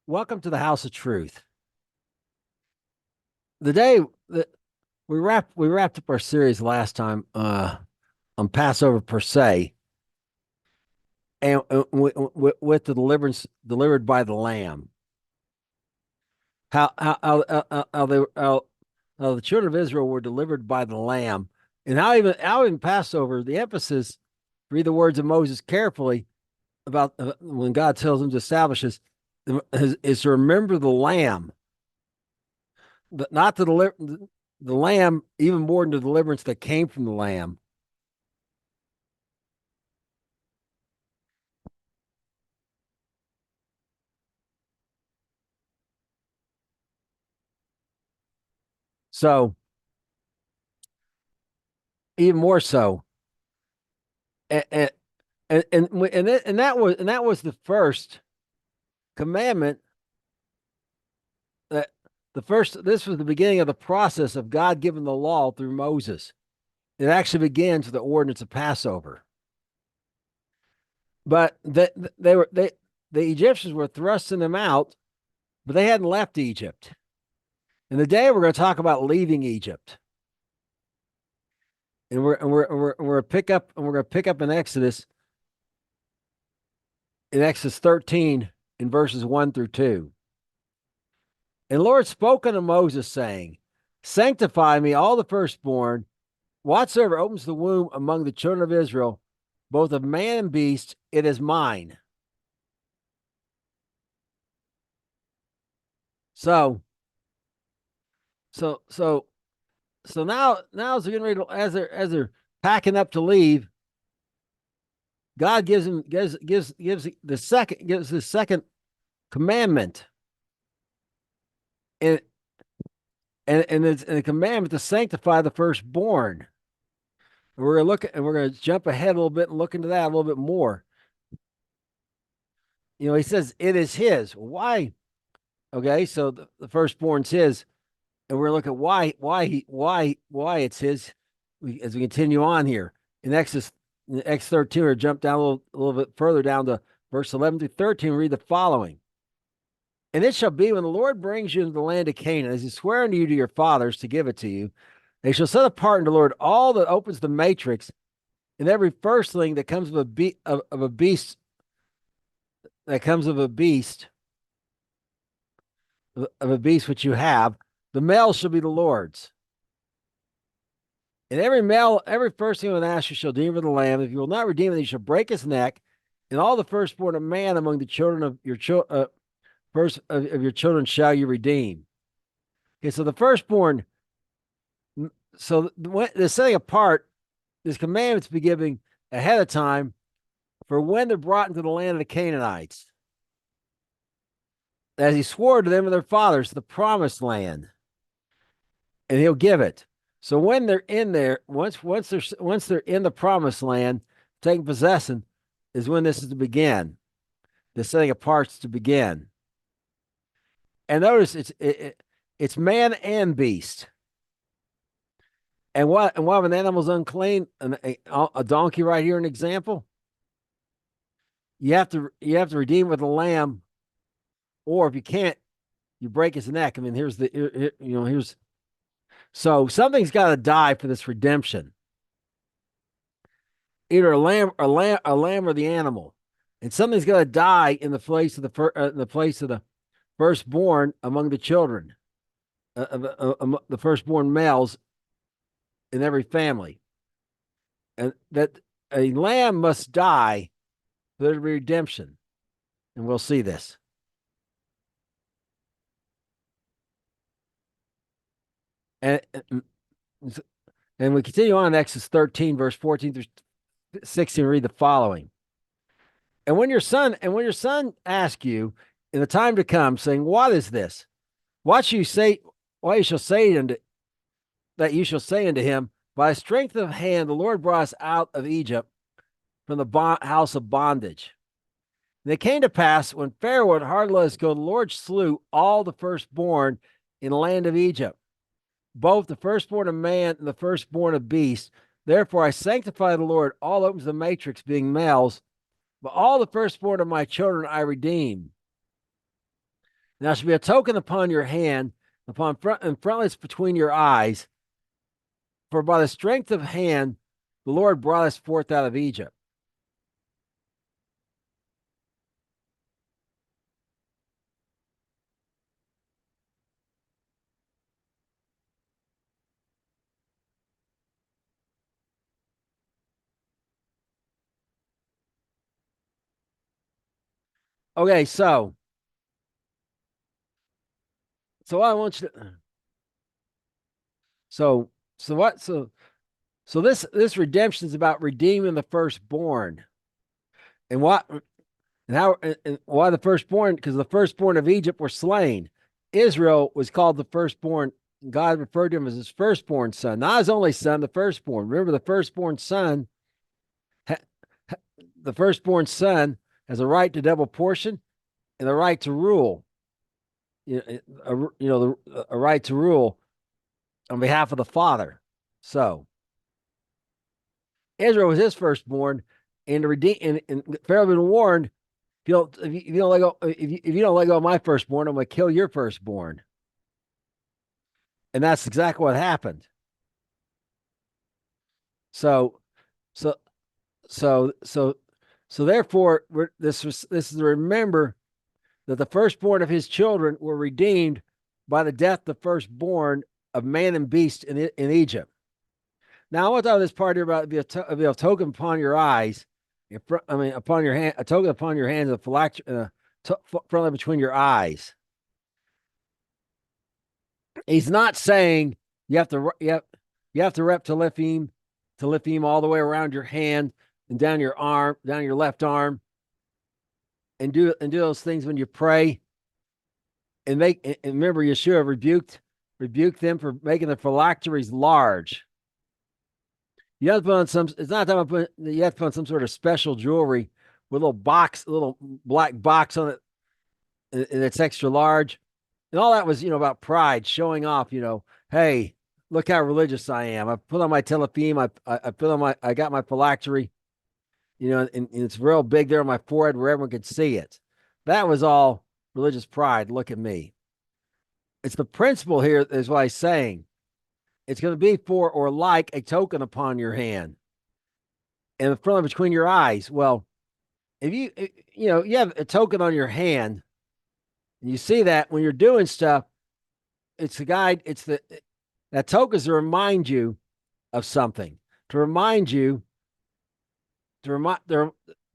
Welcome to the House of Truth. The day that we wrapped up our series last time on Passover per se, and with the deliverance delivered by the Lamb. How the children of Israel were delivered by the Lamb, and how even Passover, the emphasis, read the words of Moses carefully about when God tells him to establish this, is to remember the Lamb, not to deliver the Lamb, even more than the deliverance that came from the Lamb. So even more so, and that was the first commandment. That the first This was the beginning of the process of God giving the law through Moses. It actually begins with the ordinance of Passover. But the Egyptians were thrusting them out, but they hadn't left Egypt. And today we're going to talk about leaving Egypt. And we're going to pick up in Exodus 13 in verses 1 through 2. And the Lord spoke unto Moses, saying, Sanctify me all the firstborn, whatsoever opens the womb among the children of Israel, both of man and beast, it is mine. So, so, so, so now as they're getting ready to, as they're packing up to leave, God gives the second commandment, and it's a commandment to sanctify the firstborn. We're going to jump ahead a little bit and look into that a little bit more. He says it is his. Why? Okay, so the firstborn's his, and we're looking at why it's his. As we continue on here in Exodus 13, or jump down a little bit further down to verse 11 through 13. Read the following. And it shall be when the Lord brings you into the land of Canaan, as he sware unto you to your fathers to give it to you, they shall set apart unto the Lord all that opens the matrix, and every firstling that comes of a beast, which you have, the male shall be the Lord's. And every firstling of an ass you shall redeem for the lamb. If you will not redeem it, you shall break his neck. And all the firstborn of man among the children of your first of your children shall you redeem. Okay, so the firstborn. So the setting apart, this commandment to be given ahead of time for when they're brought into the land of the Canaanites, as he swore to them and their fathers, the promised land, and he'll give it. So when they're in there, once they're in the promised land, taking possession, is when this is to begin. The setting apart is to begin. And notice it's man and beast. And what an animal's unclean, a donkey right here, an example. You have to redeem with a lamb, or if you can't, you break his neck. I mean, here's so something's got to die for this redemption. Either a lamb or the animal, and something's got to die in the place of the firstborn among the children, the firstborn males in every family, and that a lamb must die for there to be redemption, and we'll see this. And we continue on in Exodus 13, verse 14 through 16. Read the following. And when your son asks you in the time to come, saying, What is this? What you shall say unto him, By strength of hand the Lord brought us out of Egypt from the house of bondage. And it came to pass, when Pharaoh had hard let us go, the Lord slew all the firstborn in the land of Egypt, both the firstborn of man and the firstborn of beasts. Therefore I sanctify the Lord all opens the matrix, being males, but all the firstborn of my children I redeem. And there shall be a token upon your hand, upon front and frontlets between your eyes. For by the strength of hand, the Lord brought us forth out of Egypt. Okay, so I want you to so so what so this redemption is about redeeming the firstborn. And what and how and why the firstborn? Because the firstborn of Egypt were slain. Israel was called the firstborn. God referred to him as his firstborn son, not his only son, the firstborn. Remember, the firstborn son has a right to double portion and a right to rule. A right to rule on behalf of the father. So Israel was his firstborn, and to redeem. And Pharaoh had been warned: if you don't let go, if you don't let go of my firstborn, I'm going to kill your firstborn. And that's exactly what happened. So, so, so therefore, this is to remember that the firstborn of his children were redeemed by the death of the firstborn of man and beast in Egypt. Now, I want to talk this part here about be a token upon your eyes, upon your hand, a token upon your hands, a phylactery, front between your eyes. He's not saying you have to rep to all the way around your hand and down your arm, down your left arm, and do those things when you pray. And remember, Yeshua rebuked them for making the phylacteries large. You have to put on some. It's not time to put. You have to put on some sort of special jewelry with a little black box on it, and it's extra large. And all that was, about pride, showing off. Hey, look how religious I am. I put on my teraphim. I got my phylactery. And it's real big there on my forehead where everyone could see it. That was all religious pride. Look at me. It's the principle here is what I'm saying. It's going to be for or like a token upon your hand and the front between your eyes. Well, if you have a token on your hand and you see that when you're doing stuff, it's the guide. That token is to remind you of something, to remind you, to remind the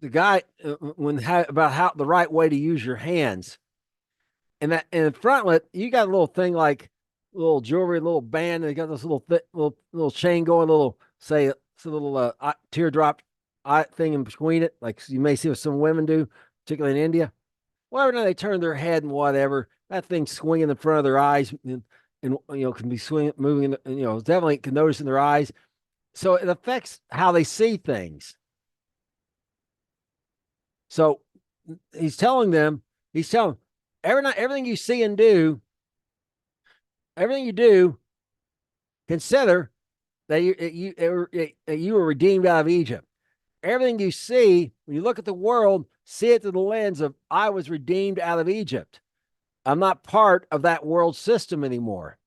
guy about how the right way to use your hands. And that in the frontlet, you got a little thing like little jewelry, a little band, and they got this little chain going, it's a little teardrop thing in between it, like you may see what some women do, particularly in India. Whatever, now they turn their head and whatever, that thing swinging in front of their eyes, and can be swinging, moving, definitely can notice in their eyes. So it affects how they see things. So he's telling everything you see and do, everything you do, consider that you were redeemed out of Egypt. Everything you see, when you look at the world, see it through the lens of I was redeemed out of Egypt. I'm not part of that world system anymore.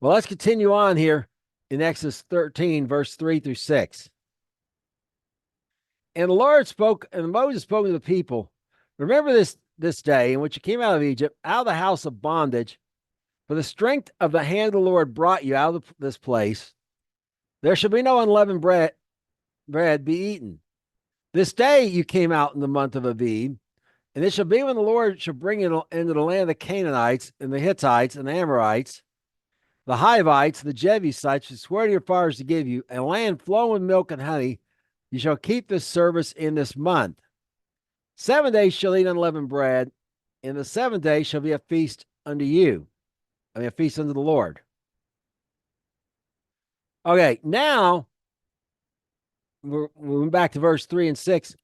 Well, let's continue on here in Exodus 13, verse 3 through 6. And the Lord spoke, and Moses spoke to the people. Remember this day in which you came out of Egypt, out of the house of bondage, for the strength of the hand of the Lord brought you out of this place. There shall be no unleavened bread be eaten. This day you came out in the month of Abib, and it shall be when the Lord shall bring you into the land of the Canaanites and the Hittites and the Amorites, the Hivites, the Jebusites, who swear to your fathers to give you, a land flowing with milk and honey. You shall keep this service in this month. 7 days shall eat unleavened bread, and the 7th day shall be a feast unto you. A feast unto the Lord. Okay, now we're moving back to verse 3 and 6.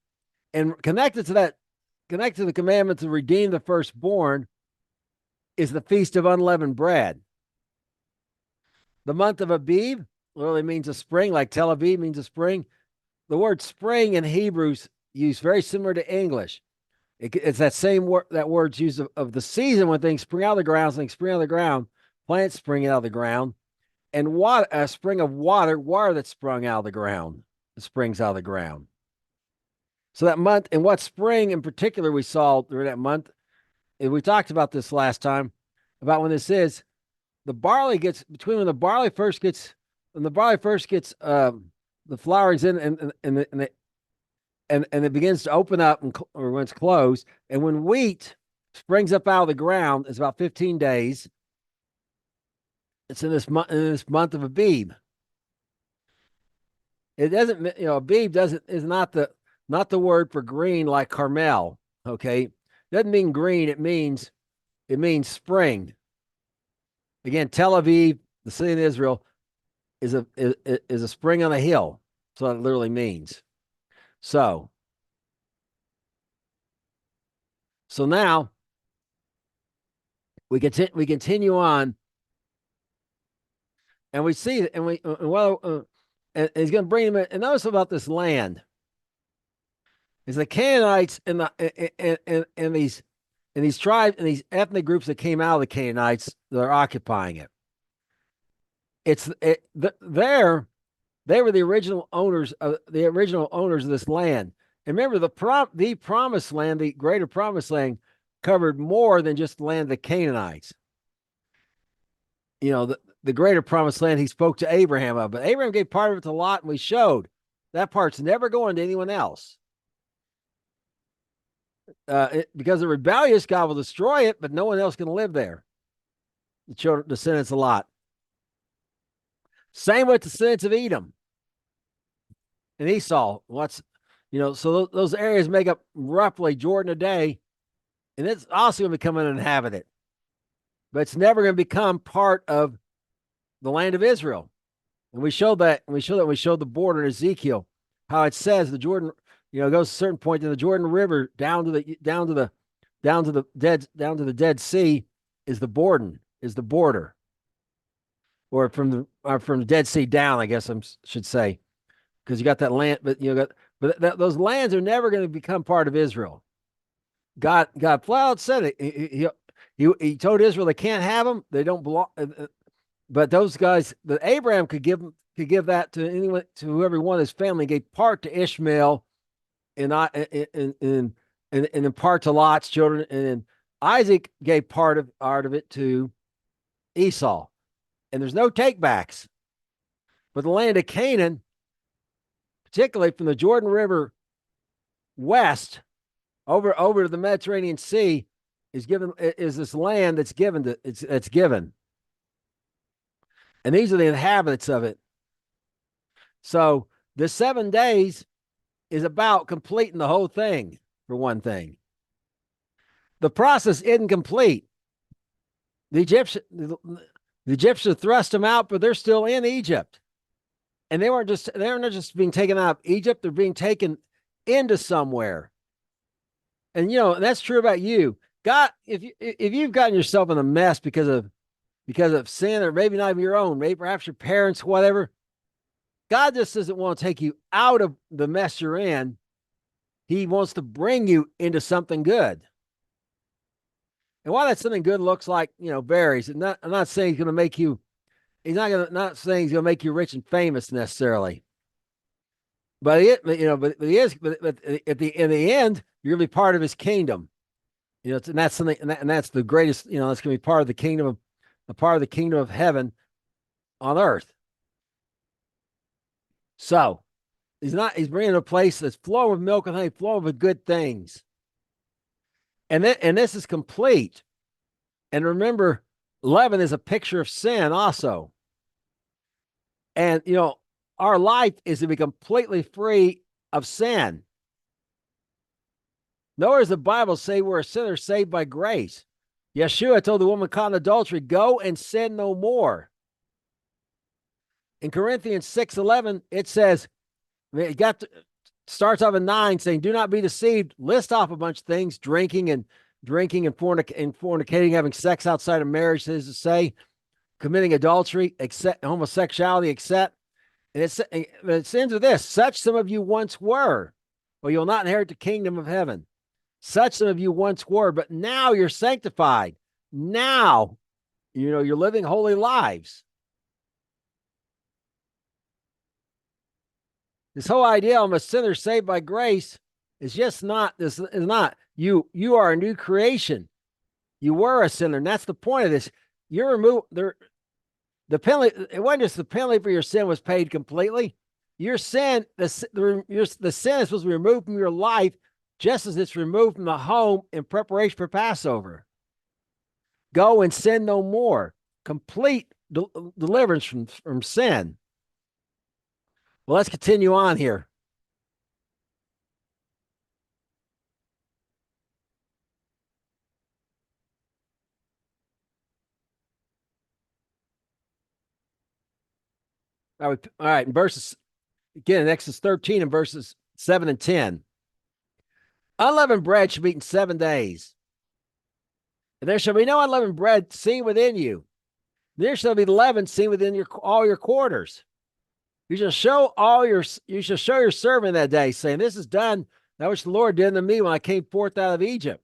And connected to the commandment to redeem the firstborn is the Feast of Unleavened Bread. The month of Abib literally means a spring, like Tel Aviv means a spring. The word spring in Hebrew is used very similar to English. It's that same word, that word's used of the season when things spring out of the ground, things spring out of the ground, plants spring out of the ground, and water, a spring of water that's sprung out of the ground, it springs out of the ground. So that month, and what spring in particular we saw during that month, and we talked about this last time, about when this is, the barley gets, between when the barley first gets, the flower's in and it begins to open up, or when it's closed, and when wheat springs up out of the ground, it's about 15 days. It's in this month of Abib. It doesn't, Abib is not the word for green like Carmel. Okay, it doesn't mean green. It means spring. Again, Tel Aviv, the city of Israel, is a spring on a hill. That's what it literally means. So now we continue on, and we see, and and he's going to bring him in. And notice about this land is the Canaanites and these tribes and these ethnic groups that came out of the Canaanites that are occupying it. They were the original owners of this land. And remember, the promised land, the greater promised land, covered more than just the land of the Canaanites. The greater promised land he spoke to Abraham of, but Abraham gave part of it to Lot, and we showed that part's never going to anyone else. Because the rebellious, God will destroy it, but no one else can live there. The children, descendants of Lot. Same with the descendants of Edom and Esau. So those areas make up roughly Jordan a day, and it's also going to become uninhabited. But it's never going to become part of the land of Israel. And we showed that. We showed the border in Ezekiel, how it says the Jordan, goes to a certain point in the Jordan River down to the Dead Sea is the border, or from the Dead Sea down, I guess I should say, because you got that land, but those lands are never going to become part of Israel. God flat out said it. He told Israel they can't have them. They don't belong. But those guys, that Abraham could give that to anyone, to whoever wanted his family. Gave part to Ishmael, and in part to Lot's children, and then Isaac gave part of it to Esau. And there's no takebacks. But the land of Canaan, particularly from the Jordan River west over to the Mediterranean Sea, is this land that's given. And these are the inhabitants of it. So the 7 days is about completing the whole thing, for one thing. The process isn't complete. The Egyptians thrust them out, but they're still in Egypt. And they're not just being taken out of Egypt, they're being taken into somewhere. And that's true about you. God, if you've gotten yourself in a mess because of sin, or maybe not even your own, maybe perhaps your parents, whatever, God just doesn't want to take you out of the mess you're in. He wants to bring you into something good. And while that something good looks like, varies. I'm not saying he's going to make you, not saying he's going to make you rich and famous necessarily. But in the end, you're going to be part of his kingdom. And that's something, and that's the greatest, that's going to be part of the kingdom of heaven on earth. So he's bringing a place that's flowing with milk and honey, flowing with good things. And this is complete. And remember, leaven is a picture of sin also. And, our life is to be completely free of sin. Nor does the Bible say we're a sinner saved by grace. Yeshua told the woman caught in adultery, go and sin no more. In Corinthians 6:11, it says, starts off in 9 saying, do not be deceived. List off a bunch of things, drinking and fornicating, having sex outside of marriage, is to say, committing adultery, homosexuality, etc. And it ends with this: such some of you once were, or you'll not inherit the kingdom of heaven. Such some of you once were, but now you're sanctified. Now, you're living holy lives. This whole idea I'm a sinner saved by grace is just not, this is not, you are a new creation. You were a sinner. And that's the point of this. You're removed. The penalty, it wasn't just the penalty for your sin was paid completely. Your sin, the sin is supposed to be removed from your life, just as it's removed from the home in preparation for Passover. Go and sin no more. Complete deliverance from sin. Well, let's continue on here. All right, in verses, again, in Exodus 13 and verses 7 and 10. Unleavened bread shall be eaten 7 days. And there shall be no unleavened bread seen within you. There shall be leaven seen within all your quarters. You shall show your servant that day, saying, This is done, that which the Lord did unto me when I came forth out of Egypt.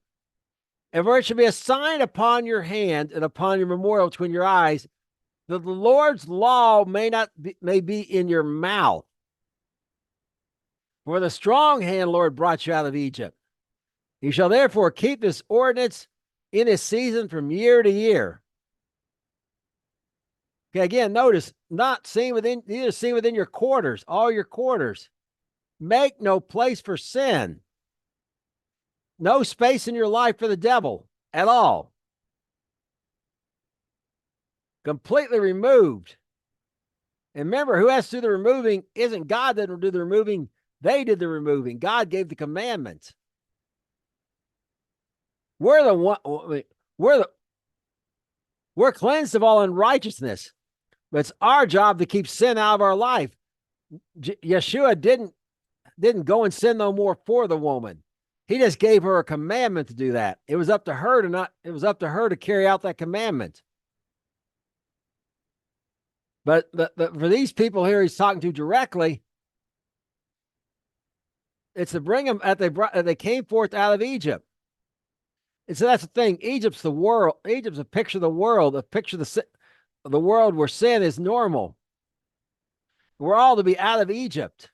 And for it shall be a sign upon your hand and upon your memorial between your eyes, that the Lord's law may be in your mouth. For the strong hand, Lord, brought you out of Egypt. You shall therefore keep this ordinance in this season from year to year. Okay, again, notice, neither seen within your quarters, all your quarters. Make no place for sin. No space in your life for the devil at all. Completely removed. And remember, who has to do the removing isn't God that will do the removing. They did the removing. God gave the commandments. We're cleansed of all unrighteousness, but it's our job to keep sin out of our life. Yeshua didn't go and sin no more for the woman. He just gave her a commandment to do that. It was up to her to carry out that commandment. But for these people here he's talking to directly, it's to bring them they came forth out of Egypt. And so that's the thing. Egypt's the world. Egypt's a picture of the world, a picture of the world where sin is normal. We're all to be out of Egypt.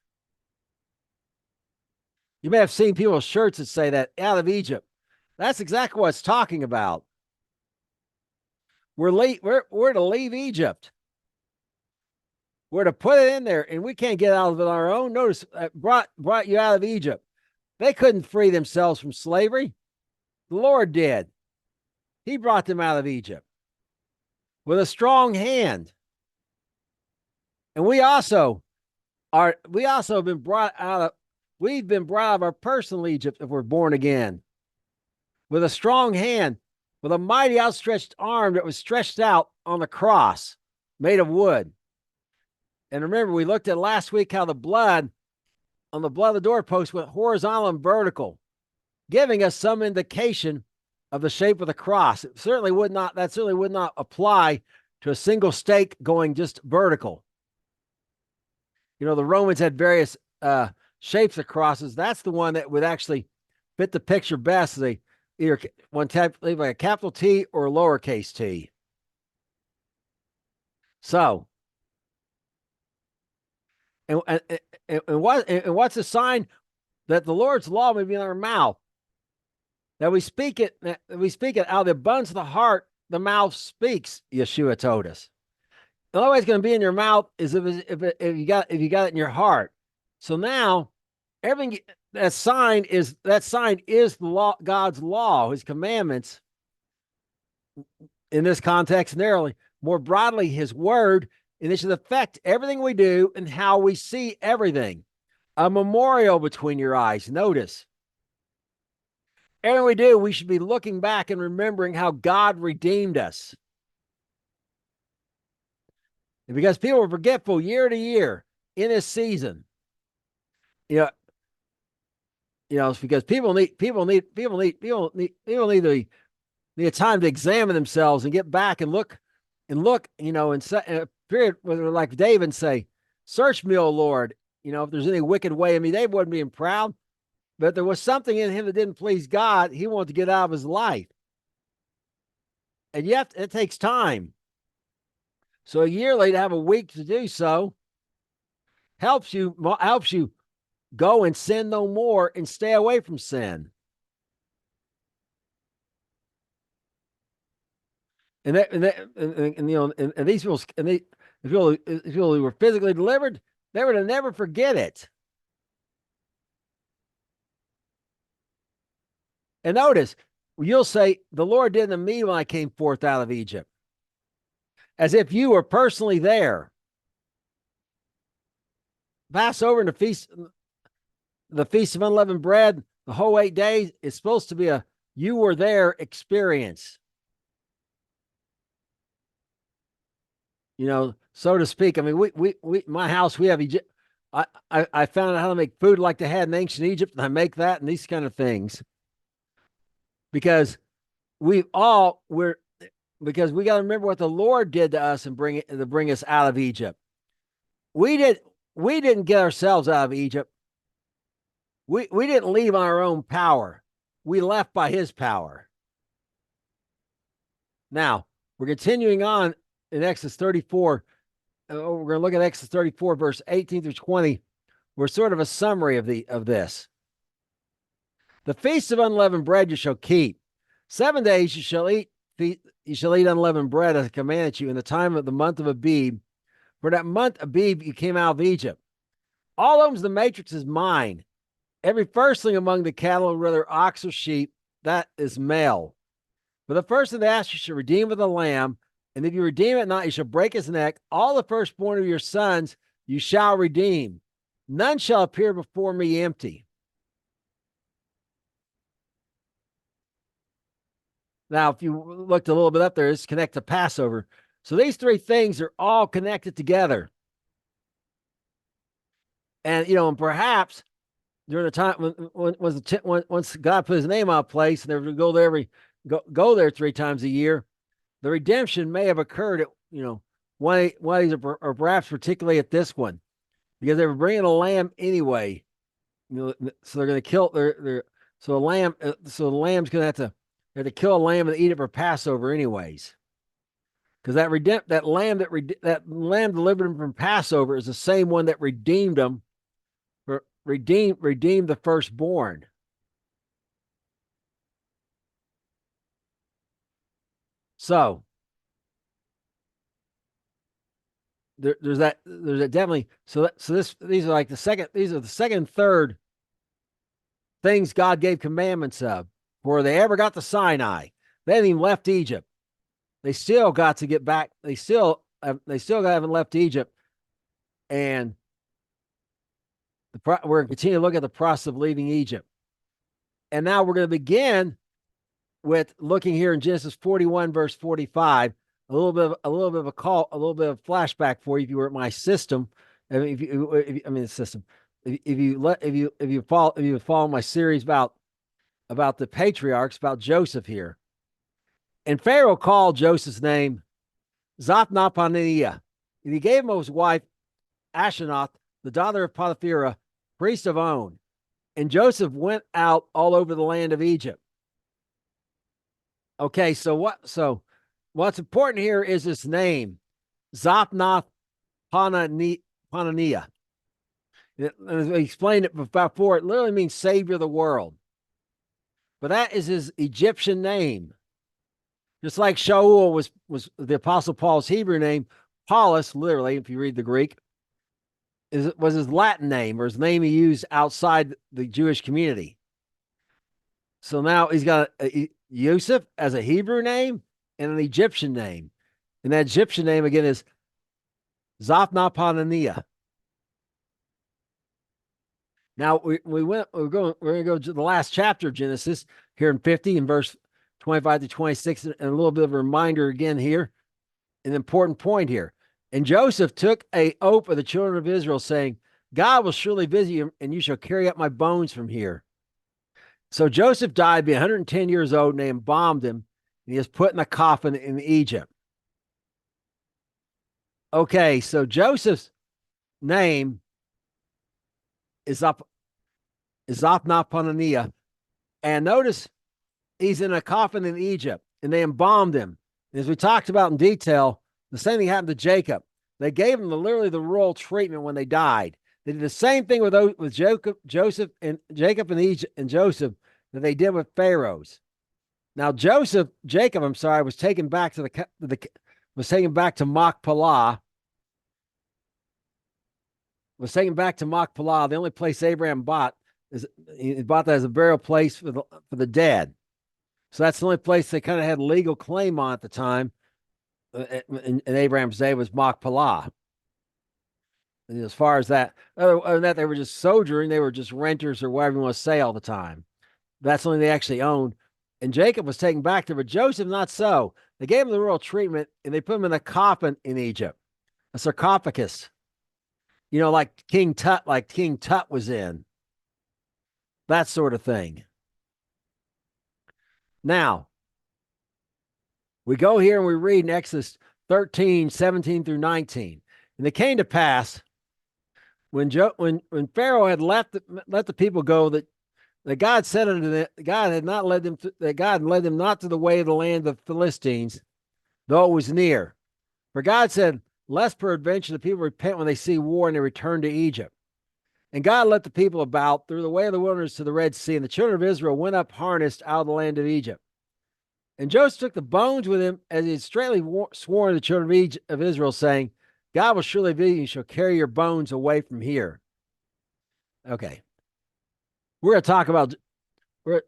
You may have seen people's shirts that say that, out of Egypt. That's exactly what it's talking about. We're to leave Egypt. We're to put it in there, and we can't get out of it on our own. Notice, brought you out of Egypt. They couldn't free themselves from slavery. The Lord did. He brought them out of Egypt with a strong hand. And we've been brought out of our personal Egypt if we're born again. With a strong hand, with a mighty outstretched arm that was stretched out on the cross, made of wood. And remember, we looked at last week how the blood on the blood of the doorpost went horizontal and vertical, giving us some indication of the shape of the cross. That certainly would not apply to a single stake going just vertical. The Romans had various shapes of crosses. That's the one that would actually fit the picture best. They either one type like a capital T or a lowercase t. So, and what's the sign that the Lord's law may be in our mouth? That we speak it out of the abundance of the heart, the mouth speaks, Yeshua told us. The only way it's going to be in your mouth is if you got it in your heart. So now, everything that sign is the law, God's law, His commandments. In this context, narrowly, more broadly, His word, and it should affect everything we do and how we see everything. A memorial between your eyes. Notice, everything we do, we should be looking back and remembering how God redeemed us. And because people are forgetful year to year in this season, it's because people need a time to examine themselves and get back and look, in a period where, like David say, "Search me, O Lord, if there's any wicked way in me." David wasn't being proud, but there was something in him that didn't please God. He wanted to get out of his life. And yet it takes time. So a year later, have a week to do so helps you go and sin no more and stay away from sin. And these people, if people who were physically delivered, they were to never forget it. And notice, you'll say, the Lord did to me when I came forth out of Egypt, as if you were personally there. Passover and the Feast of Unleavened Bread, the whole 8 days is supposed to be a you were there experience. So to speak. I mean, we my house, we have Egypt. I found out how to make food like they had in ancient Egypt, and I make that and these kind of things because we got to remember what the Lord did to us and bring us out of Egypt. We didn't get ourselves out of Egypt. We didn't leave on our own power. We left by his power. Now, we're continuing on in Exodus 34. We're going to look at Exodus 34, verse 18 through 20. We're sort of a summary of this. The Feast of Unleavened Bread you shall keep. 7 days you shall eat unleavened bread as I commanded you in the time of the month of Abib. For that month Abib you came out of Egypt. All owns the matrix is mine. Every firstling among the cattle, whether ox or sheep, that is male. For the first of the ass you shall redeem with a lamb, and if you redeem it not, you shall break his neck. All the firstborn of your sons you shall redeem. None shall appear before me empty. Now, if you looked a little bit up there, it's connected to Passover. So these three things are all connected together. And, and perhaps during the time once God put his name out of place and they were to go there 3 times a year, the redemption may have occurred at, one of these, or perhaps particularly at this one, because they were bringing a lamb anyway. So they're going to kill so the lamb's going to have to kill a lamb and eat it for Passover anyways. Because that lamb delivered him from Passover is the same one that redeemed him, redeemed the firstborn. So there's that definitely. These are the second and third things God gave commandments of before they ever got to Sinai. They hadn't even left Egypt. They still got to get back. They still haven't left Egypt, and we're going to continue to look at the process of leaving Egypt. And now we're going to begin with looking here in Genesis 41, verse 45. A little bit of a flashback for you if you were at my system. If you follow my series about the patriarchs, about Joseph here. And Pharaoh called Joseph's name Zophnath-Paneah. And he gave him his wife Asenath, the daughter of Potiphera, priest of On. And Joseph went out all over the land of Egypt. Okay, so what's important here is this name, Zophnath-Paneah. As we explained it before, it literally means Savior of the world. But that is his Egyptian name. Just like Shaul was the Apostle Paul's Hebrew name, Paulus, literally, if you read the Greek, was his Latin name, or his name he used outside the Jewish community. So now he's got Yusuf as a Hebrew name and an Egyptian name. And that Egyptian name, again, is Zophnath-Paneah. Now we're going to go to the last chapter of Genesis here in 50 and verse 25 to 26, and a little bit of a reminder again here, an important point here. And Joseph took an oath of the children of Israel, saying, God will surely visit you, and you shall carry up my bones from here. So Joseph died, being 110 years old, and they embalmed him, and he was put in a coffin in Egypt. Okay, so Joseph's name is Zophnath-Pananiah. And notice he's in a coffin in Egypt, and they embalmed him. As we talked about in detail, the same thing happened to Jacob. They gave him literally the royal treatment when they died. They did the same thing with Joseph and Jacob and Egypt and Joseph that they did with Pharaoh's. Now Jacob, was taken back to was taken back to Machpelah. Was taken back to Machpelah, the only place Abraham bought. He bought that as a burial place for the dead. So that's the only place they kind of had legal claim on at the time in Abraham's day was Machpelah. And as far as that, other than that, they were just sojourning. They were just renters or whatever you want to say all the time. That's something they actually owned. And Jacob was taken back there, but Joseph, not so. They gave him the royal treatment, and they put him in a coffin in Egypt, a sarcophagus. Like King Tut was in. That sort of thing. Now, we go here and we read in Exodus 13, 17 through 19. And it came to pass when Pharaoh had let the people go that God said unto them, God had led them not to the way of the land of the Philistines, though it was near. For God said, lest peradventure the people repent when they see war and they return to Egypt. And God led the people about through the way of the wilderness to the Red Sea, and the children of Israel went up harnessed out of the land of Egypt. And Joseph took the bones with him, as he had straightly sworn to the children of Israel, saying, God will surely visit you, and shall carry your bones away from here. Okay. We're going to talk about, we'll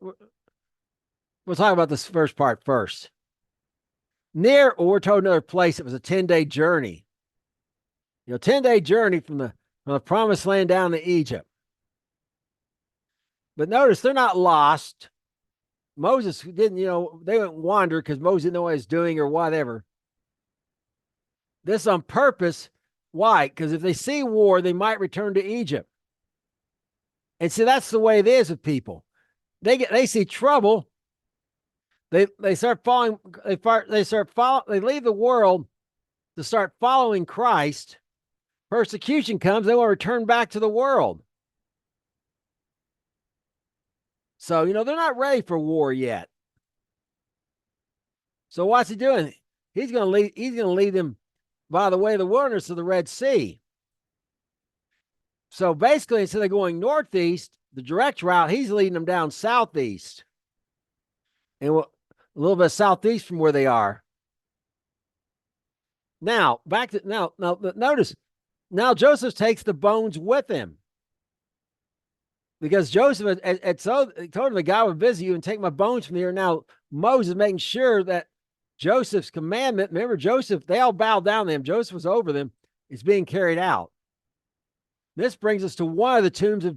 talk about this first part first. Near, or we're told another place, it was a 10-day journey. 10-day journey from the promised land down to Egypt. But notice they're not lost. Moses didn't, they wouldn't wander because Moses didn't know what he was doing or whatever. This on purpose. Why? Because if they see war, they might return to Egypt. And see, that's the way it is with people. They see trouble. They start following. They leave the world to start following Christ. Persecution comes, they want to return back to the world. So, they're not ready for war yet. So what's he doing? He's going to lead them by the way of the wilderness to the Red Sea. So basically, instead of going northeast, the direct route, he's leading them down southeast. And a little bit southeast from where they are. Now, notice, now Joseph takes the bones with him. Because Joseph had told him that God would visit you and take my bones from here. Now, Moses making sure that Joseph's commandment, remember Joseph, they all bowed down to him. Joseph was over them. It's being carried out. This brings us to one of the tombs of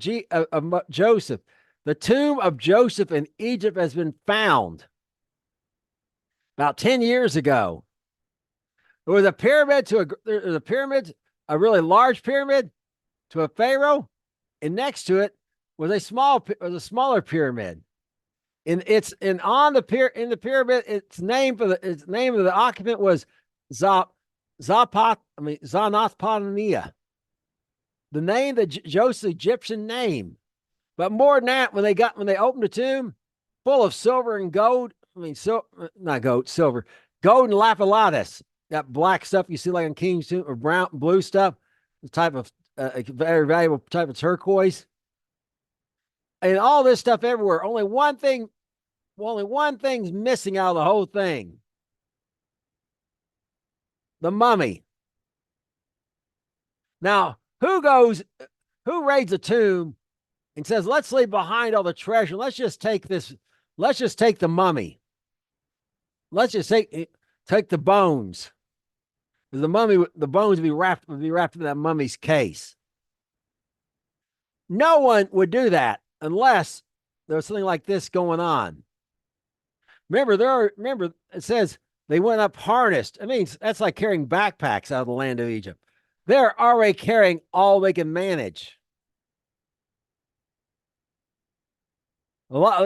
Joseph. The tomb of Joseph in Egypt has been found about 10 years ago. There was a pyramid a really large pyramid to a pharaoh, and next to it was a smaller pyramid. And in the pyramid, its name of the occupant was Zanath-Pananiah. The name, Joseph's Egyptian name. But more than that, when they opened the tomb, full of silver and gold, silver, gold and lapis, that black stuff you see like on King's tomb, or blue stuff, the type of a very valuable type of turquoise. And all this stuff everywhere. Only one thing's missing out of the whole thing. The mummy. Now, who raids a tomb and says, let's leave behind all the treasure. Let's just take the mummy. Let's just take the bones. The bones would be wrapped in that mummy's case. No one would do that unless there was something like this going on. Remember, it says they went up harnessed. I mean, that's like carrying backpacks out of the land of Egypt. They're already carrying all they can manage. A lot,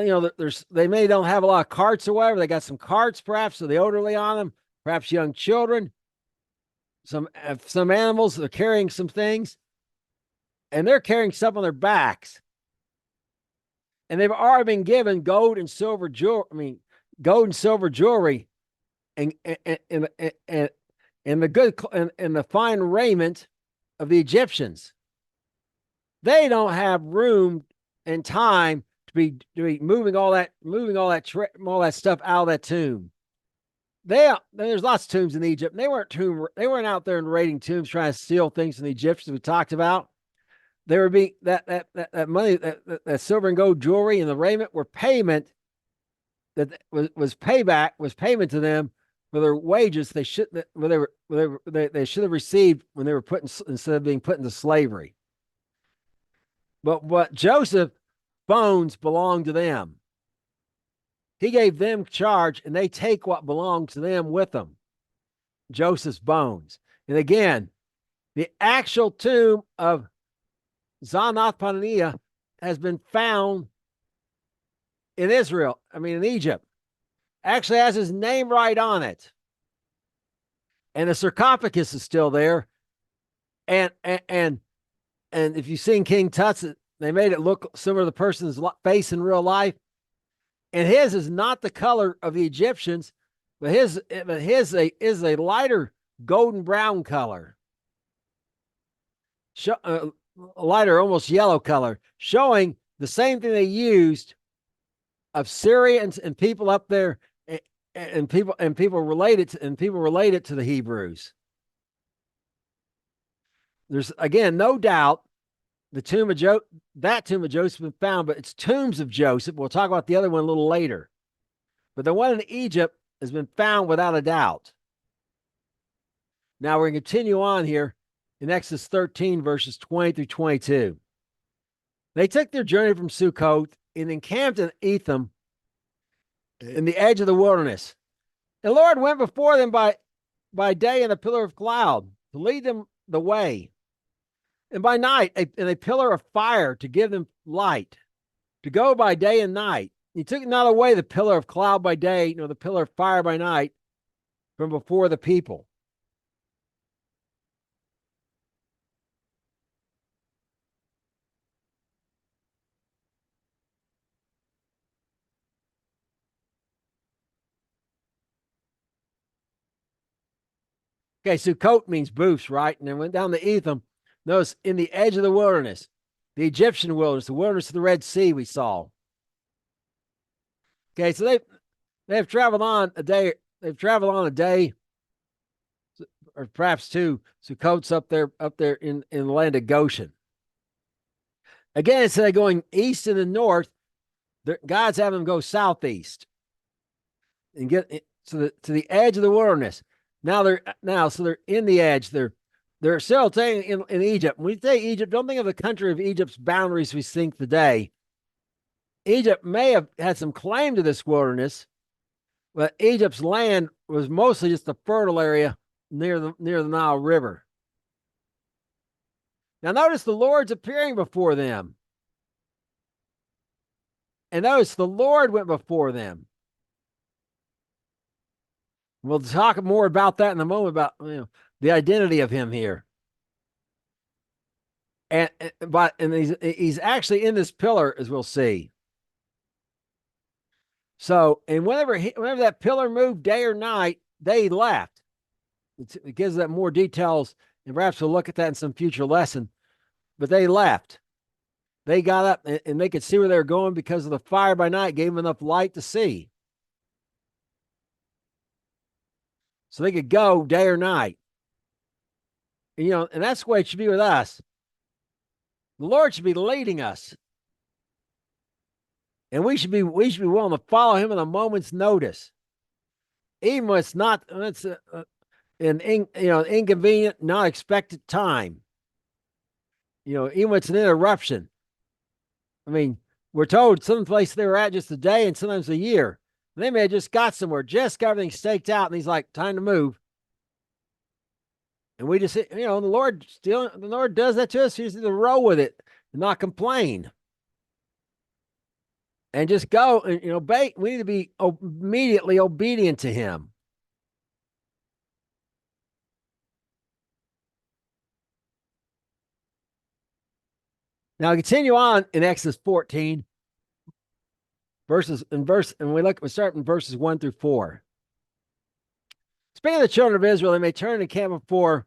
they may don't have a lot of carts or whatever. They got some carts, perhaps, so the elderly on them, perhaps young children. Some animals are carrying some things, and they're carrying stuff on their backs. and they've already been given gold and silver jewelry. I mean, gold and silver jewelry, and the good and the fine raiment of the Egyptians. They don't have room and time to be moving all that stuff out of that tomb. There's lots of tombs in Egypt. They weren't out there raiding tombs trying to steal things from the Egyptians we talked about. They were being that money, that silver and gold jewelry and the raiment were payment that was payment to them for their wages they should they should have received when they were put instead of being put into slavery. But what Joseph bones belonged to them. He gave them charge, and they take what belongs to them with them. Joseph's bones. And again, the actual tomb of Zanath-Paneah has been found in Israel. I mean, in Egypt. Actually has his name right on it. And the sarcophagus is still there. And if you've seen King Tut's, they made it look similar to the person's face in real life. And his is not the color of the Egyptians, but his is a lighter golden brown color, a lighter, almost yellow color, showing the same thing they used of Syrians and people up there, and people related to the Hebrews. There's again no doubt that tomb of Joseph has been found, but it's tombs of Joseph. We'll talk about the other one a little later. But the one in Egypt has been found without a doubt. Now we're going to continue on here in Exodus 13, verses 20 through 22. They took their journey from Sukkot and encamped in Etham in the edge of the wilderness. The Lord went before them by day in a pillar of cloud to lead them the way, and by night in a pillar of fire to give them light, to go by day and night. He took not away the pillar of cloud by day, nor the pillar of fire by night from before the people. Okay, Sukkot means booths, right? And then went down to Etham. Notice in the edge of the wilderness, the Egyptian wilderness, the wilderness of the Red Sea we saw. Okay, so they've traveled on a day. They've traveled on a day, or perhaps two. Sukkot's up there in the land of Goshen. Again, instead of going east and the north, God's having them go southeast and get to the edge of the wilderness. So they're in the edge. They're still staying in Egypt. When we say Egypt, don't think of the country of Egypt's boundaries we think today. Egypt may have had some claim to this wilderness, but Egypt's land was mostly just a fertile area near the Nile River. Now notice the Lord's appearing before them. And notice the Lord went before them. We'll talk more about that in a moment, about the identity of him here. And he's actually in this pillar, as we'll see. So, and whenever that pillar moved day or night, they left. It gives that more details, and perhaps we'll look at that in some future lesson. But they left. They got up, and they could see where they were going because of the fire by night gave them enough light to see. So they could go day or night. And that's the way it should be with us. The Lord should be leading us. And we should be willing to follow him at a moment's notice. Even when it's an inconvenient, not expected time. Even when it's an interruption. I mean, we're told some place they were at just a day and sometimes a year. They may have just got somewhere, just got everything staked out, and he's like, time to move. And we just, the Lord does that to us. He just need to roll with it and not complain. And just go and obey. We need to be immediately obedient to him. Now continue on in Exodus 14. we start in verses 1 through 4. Speaking of the children of Israel, they may turn and camp before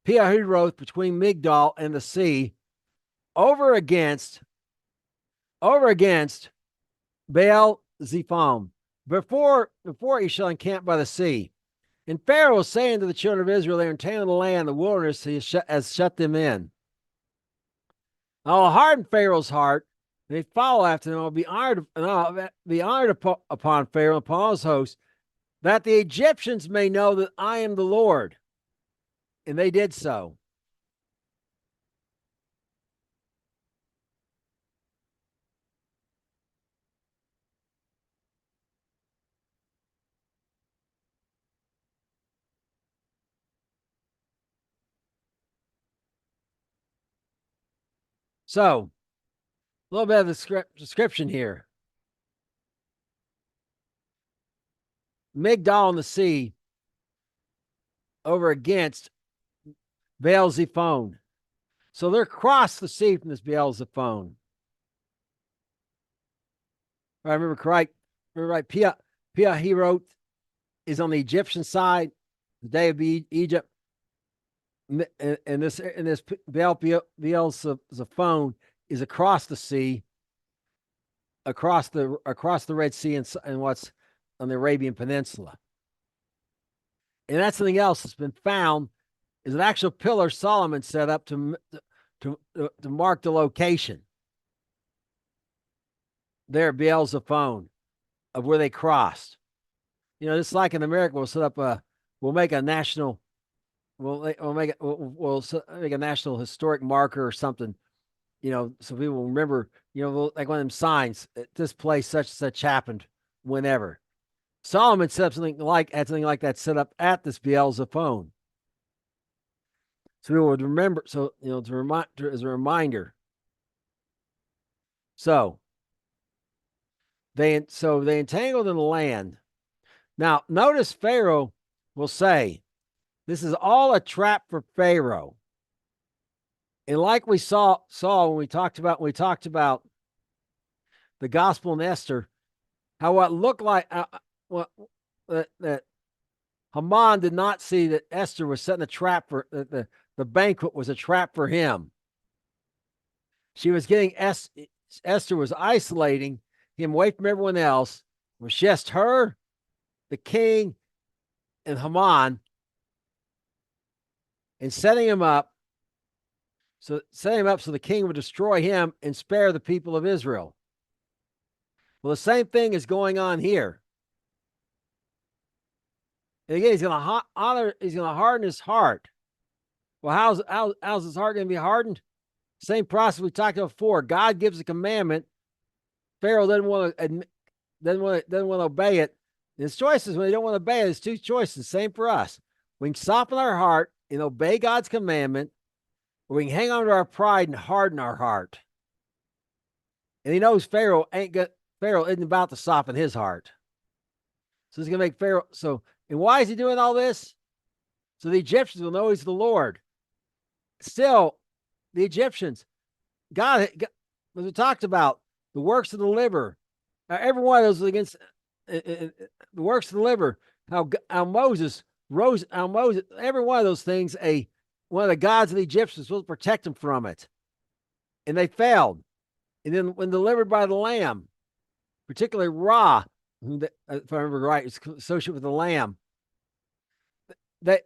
Pihahiroth between Migdal and the sea, over against Baal Zephon, before he shall encamp by the sea. And Pharaoh was saying to the children of Israel, they are entangled in the land, the wilderness has shut them in. I'll harden Pharaoh's heart, and they follow after them. I'll be honored upon Pharaoh and upon his host, that the Egyptians may know that I am the Lord. And they did so. So, a little bit of the description here. Migdal in the sea over against Baal Zephon. So they're across the sea from this Baal Zephon. I remember right. Pihahiroth is on the Egyptian side, the day of Egypt. And this Baal Zephon is across the sea, across the Red Sea and what's on the Arabian Peninsula. And that's something else that's been found is an actual pillar Solomon set up to mark the location there at Baal Zephon of where they crossed. You know, just like in America, we'll make a national historic marker or something, you know, so people will remember, you know, like one of them signs, this place such and such happened whenever. Solomon had something like that set up at this Baal Zephon. So we would remember, so, you know, as a reminder. So they entangled in the land. Now, notice Pharaoh will say, this is all a trap for Pharaoh. And like we saw when we talked about the gospel in Esther, how what looked like that Haman did not see that Esther was setting a trap for the banquet was a trap for him. She was getting Esther was isolating him away from everyone else. It was just her, the king, and Haman, and setting him up so the king would destroy him and spare the people of Israel. Well, the same thing is going on here. And again, he's going to harden his heart. Well, how's his heart going to be hardened? Same process we talked about before. God gives a commandment. Pharaoh doesn't want to obey it. And his choices when they don't want to obey it, there's two choices. Same for us. We can soften our heart and obey God's commandment, or we can hang on to our pride and harden our heart. And he knows Pharaoh isn't about to soften his heart. So he's going to make Pharaoh. And why is he doing all this? So the Egyptians will know he's the Lord. Still, the Egyptians, God, as we talked about, the works of the liver, every one of those against the works of the liver, how Moses, every one of those things, one of the gods of the Egyptians was supposed to protect them from it. And they failed. And then when delivered by the lamb, particularly Ra, if I remember right, it's associated with the lamb, the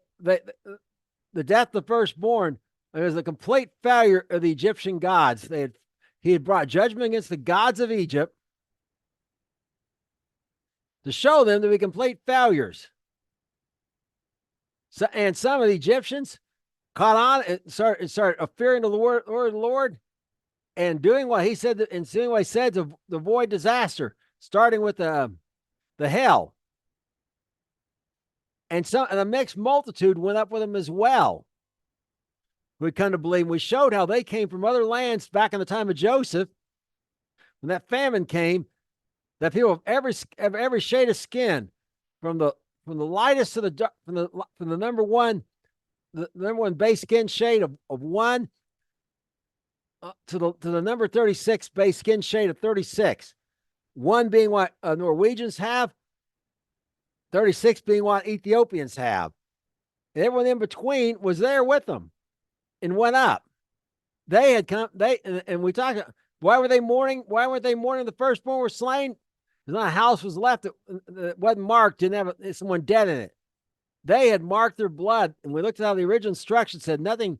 death of the firstborn was a complete failure of the Egyptian gods. He had brought judgment against the gods of Egypt to show them to be complete failures. So, and some of the Egyptians caught on and started fearing the word of the Lord and doing what he said to avoid disaster, starting with the hell. And a mixed multitude went up with him as well. We come to believe. We showed how they came from other lands back in the time of Joseph. When that famine came, that people of every shade of skin, from the lightest to the from the number one base skin shade of 1 to the number 36 base skin shade of 36. one being what Norwegians have, 36 being what Ethiopians have. And everyone in between was there with them and went up. They had come, and we talked, why were they mourning? Why weren't they mourning the firstborn were slain? Because not a house was left that wasn't marked, didn't have someone dead in it. They had marked their blood. And we looked at how the original instructions said nothing,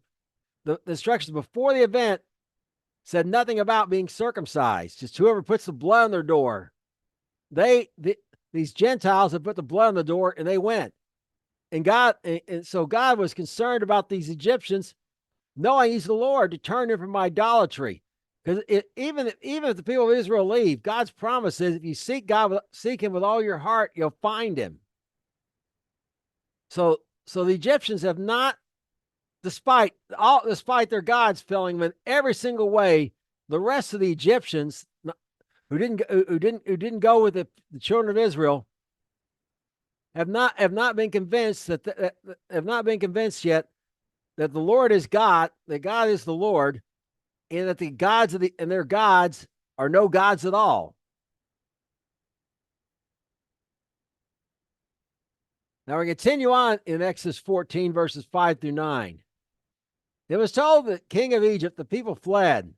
the instructions before the event said nothing about being circumcised. Just whoever puts the blood on their door. These Gentiles had put the blood on the door and they went. And so God was concerned about these Egyptians, knowing he's the Lord, to turn them from idolatry. Because even if the people of Israel leave, God's promise is if you seek God, seek him with all your heart, you'll find him. So the Egyptians have not, despite their gods failing them in every single way, the rest of the Egyptians who didn't go with the children of Israel have not been convinced have not been convinced yet that the Lord is God, that God is the Lord, and that the gods and their gods are no gods at all. Now we continue on in Exodus 14, verses 5 through 9. It was told that king of Egypt, the people fled.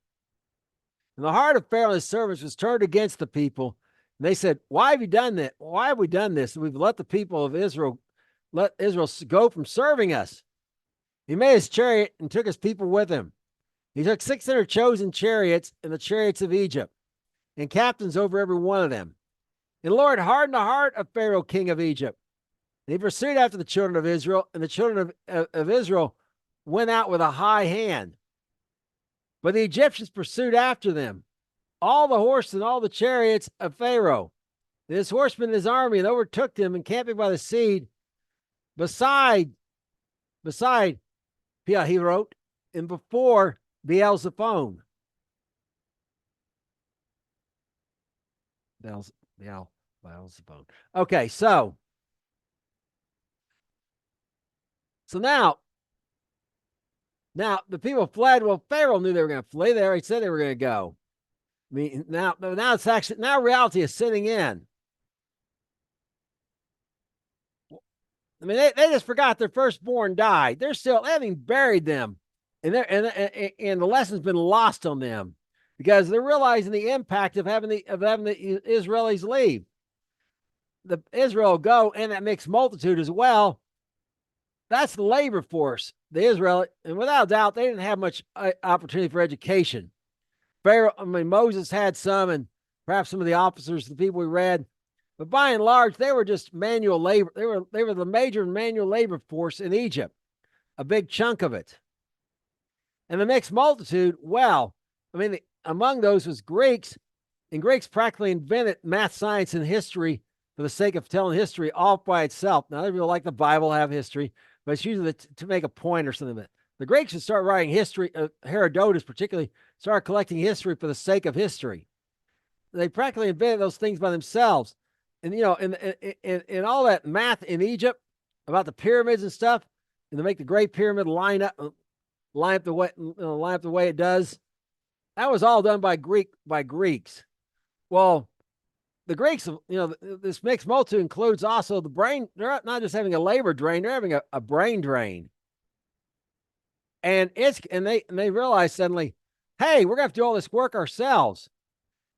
And the heart of Pharaoh and his servants was turned against the people. And they said, why have you done that? Why have we done this? We've let the people of Israel go from serving us. He made his chariot and took his people with him. He took 600 chosen chariots and the chariots of Egypt, and captains over every one of them. And the Lord hardened the heart of Pharaoh, king of Egypt. And he pursued after the children of Israel, and the children of Israel went out with a high hand. But the Egyptians pursued after them, all the horses and all the chariots of Pharaoh, and his horsemen and his army, and overtook them, encamping by the sea beside Pihahirot and before Baal-zephon. Baal-zephon. Okay, so now the people fled. Well, Pharaoh knew they were going to flee. They already said they were going to go. I mean, now it's actually, now reality is sitting in. I mean, they just forgot their firstborn died. They haven't buried them, and the lesson's been lost on them because they're realizing the impact of having the Israelis leave. The Israel go, and that mixed multitude as well. That's the labor force, the Israel, and without doubt, they didn't have much opportunity for education. Moses had some, and perhaps some of the officers, the people we read, but by and large, they were just manual labor. They were the major manual labor force in Egypt, a big chunk of it. And the mixed multitude, well, I mean, among those was Greeks, and Greeks practically invented math, science, and history for the sake of telling history all by itself. Now, they really like the Bible, have history, but it's usually to make a point or something. The Greeks would start writing history. Herodotus particularly started collecting history for the sake of history. They practically invented those things by themselves. And, in all that math in Egypt about the pyramids and stuff, and to make the Great Pyramid line up the way it does, that was all done by Greeks. Well, the Greeks, this mixed multitude includes also the brain. They're not just having a labor drain; they're having a brain drain. And they realize suddenly, hey, we're gonna have to do all this work ourselves,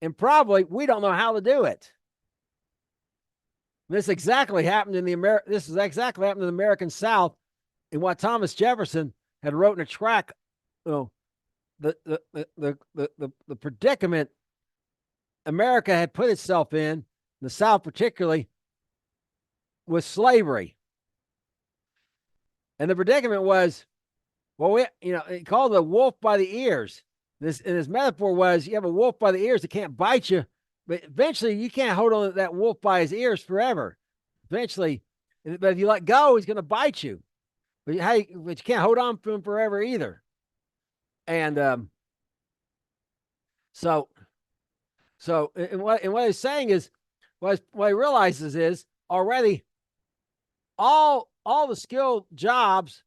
and probably we don't know how to do it. This exactly happened in the American South, in what Thomas Jefferson had wrote in a tract. The predicament America had put itself in, the South particularly, with slavery. And the predicament was, well, he called the wolf by the ears. His metaphor was, you have a wolf by the ears that can't bite you, but eventually you can't hold on to that wolf by his ears forever. Eventually, but if you let go, he's going to bite you. But you can't hold on to him forever either. And so what he's saying is, what he realizes is already all the skilled jobs.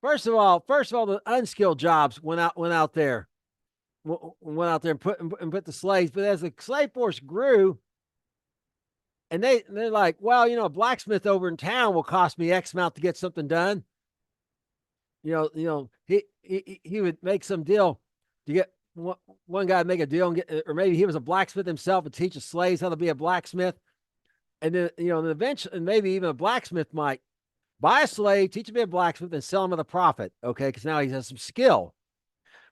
First of all, the unskilled jobs went out there. went out there and put the slaves. But as the slave force grew, and they're like, well, a blacksmith over in town will cost me X amount to get something done. He would make some deal to get one guy make a deal and get, or maybe he was a blacksmith himself and teach the slaves how to be a blacksmith. And then, and eventually, and maybe even a blacksmith might buy a slave, teach him to be a blacksmith, and sell him at a profit. Okay, because now he has some skill.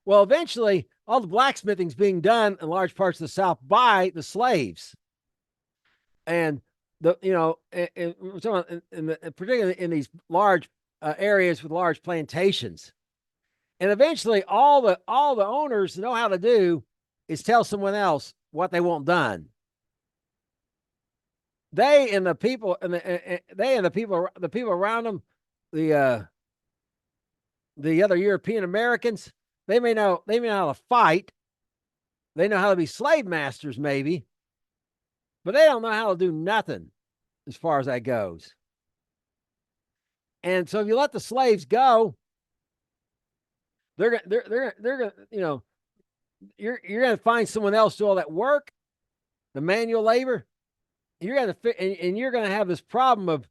Well, eventually, all the blacksmithing's being done in large parts of the South by the slaves, and particularly in these large areas with large plantations. And eventually, all the owners know how to do is tell someone else what they want done. They and the people and the people around them, the other European Americans, they may know how to fight. They know how to be slave masters, maybe, but they don't know how to do nothing as far as that goes. And so if you let the slaves go, they're gonna you're gonna find someone else to do all that work, the manual labor. You're gonna and you're gonna have this problem of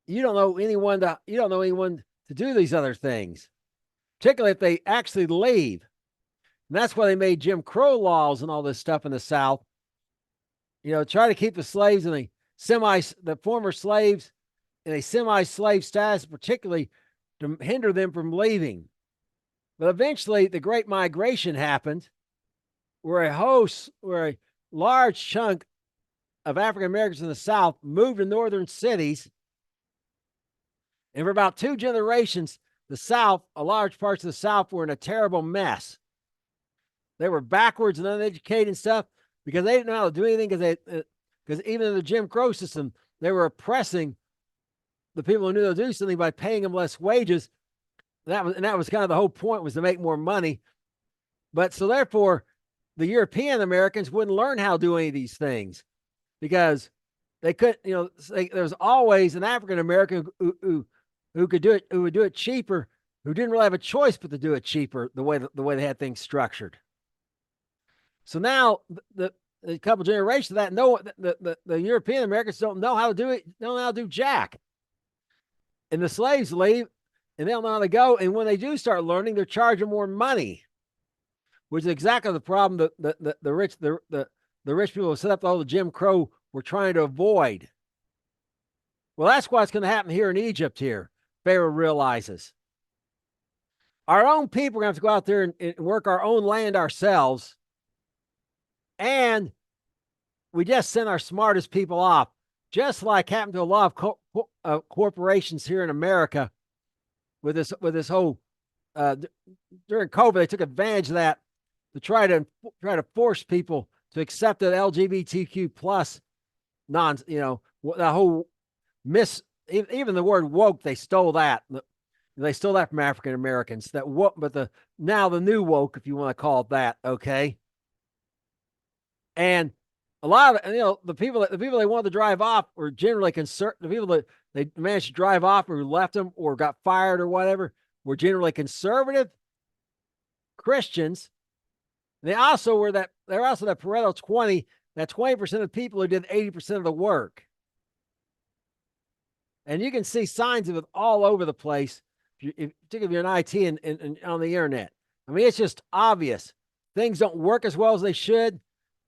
you don't know anyone to do these other things, particularly if they actually leave. And that's why they made Jim Crow laws and all this stuff in the South. Try to keep the slaves and the former slaves in a semi-slave status, particularly to hinder them from leaving. But eventually, the Great Migration happened, where a large chunk of African Americans in the South moved to northern cities. And for about 2 generations, the South, a large parts of the South, were in a terrible mess. They were backwards and uneducated and stuff because they didn't know how to do anything because even in the Jim Crow system, they were oppressing the people who knew how to do something by paying them less wages. That was kind of the whole point, was to make more money. But so therefore, the European Americans wouldn't learn how to do any of these things because they couldn't. There was always an African American who could do it, who would do it cheaper, who didn't really have a choice but to do it cheaper the way they had things structured. So now a couple generations of that, the European Americans don't know how to do it, don't know how to do jack. And the slaves leave and they don't know how to go. And when they do start learning, they're charging more money, which is exactly the problem that the rich people who set up all the Jim Crow were trying to avoid. Well, that's what's going to happen here in Egypt here. Pharaoh realizes. Our own people are going to have to go out there and work our own land ourselves. And we just sent our smartest people off, just like happened to a lot of corporations here in America with this whole during COVID. They took advantage of that to try to force people to accept that LGBTQ plus the whole even the word woke, they stole that. They stole that from African Americans. That woke, but now the new woke, if you want to call it that, okay. And a lot of the people they wanted to drive off were generally concerned. The people that they managed to drive off or left them or got fired or whatever were generally conservative Christians. They also were that Pareto 20, that 20% of people who did 80% of the work. And you can see signs of it all over the place, particularly if you're in IT and on the internet. I mean, it's just obvious. Things don't work as well as they should.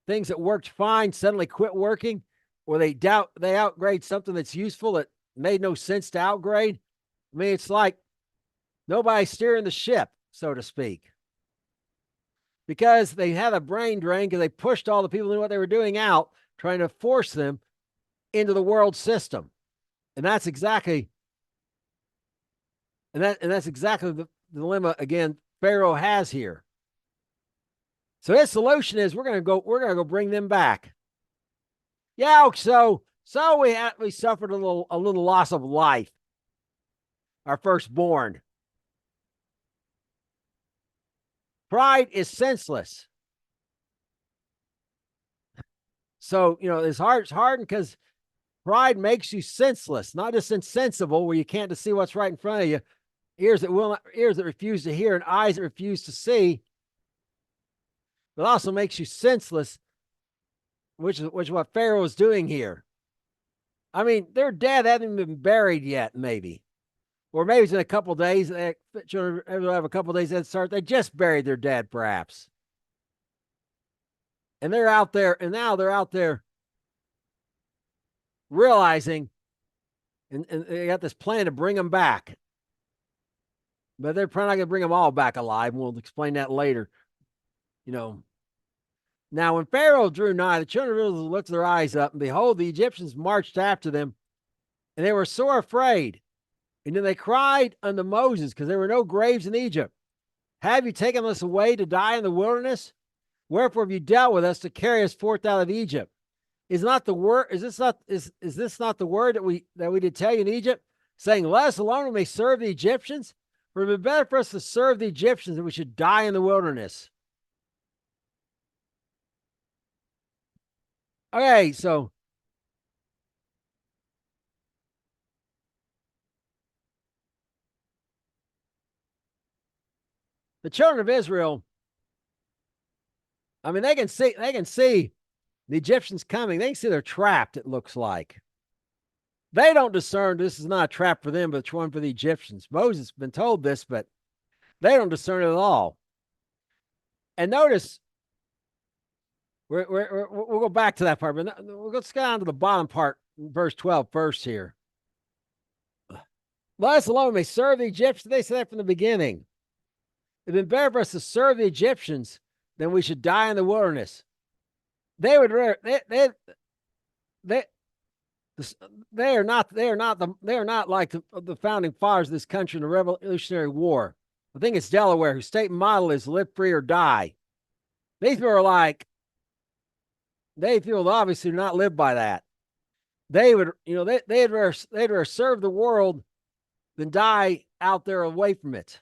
Things that worked fine suddenly quit working, or they outgrade something that's useful that made no sense to outgrade. I mean, it's like nobody's steering the ship, so to speak, because they had a brain drain because they pushed all the people who knew what they were doing out, trying to force them into the world system. And that's exactly the dilemma again Pharaoh has here. So his solution is we're gonna go bring them back. Yeah, so we suffered a little loss of life. Our firstborn. Pride is senseless. So his heart's hardened because pride makes you senseless, not just insensible, where you can't see what's right in front of you, ears that refuse to hear, and eyes that refuse to see. but also makes you senseless, which is what Pharaoh is doing here. I mean, their dead hadn't even been buried yet, maybe. Or maybe it's in a couple of days. Children have a couple of days head start. They just buried their dead, perhaps. And they're out there, and now they're out there realizing, and they got this plan to bring them back. But they're probably not going to bring them all back alive. And we'll explain that later. Now when Pharaoh drew nigh, the children of Israel lifted their eyes up, and behold, the Egyptians marched after them, and they were sore afraid. And then they cried unto Moses, because there were no graves in Egypt. Have you taken us away to die in the wilderness? Wherefore have you dealt with us to carry us forth out of Egypt? Is not the word? Is this not the word that we did tell you in Egypt, saying, "Let us alone, we may serve the Egyptians"? For it would be better for us to serve the Egyptians than we should die in the wilderness. Okay, so the children of Israel, I mean, they can see the Egyptians coming. They can see they're trapped, it looks like. They don't discern this is not a trap for them, but it's one for the Egyptians. Moses has been told this, but they don't discern it at all. And notice, we'll go back to that part, but let's go down to the bottom part, verse 12 first here. Let us alone may serve the Egyptians. They said that from the beginning. It'd been better for us to serve the Egyptians than we should die in the wilderness. They would they are not like the founding fathers of this country in the Revolutionary War. I think it's Delaware, whose state motto is "Live free or die." These people are like, they feel obviously do not live by that. They would, they'd rather serve the world than die out there away from it.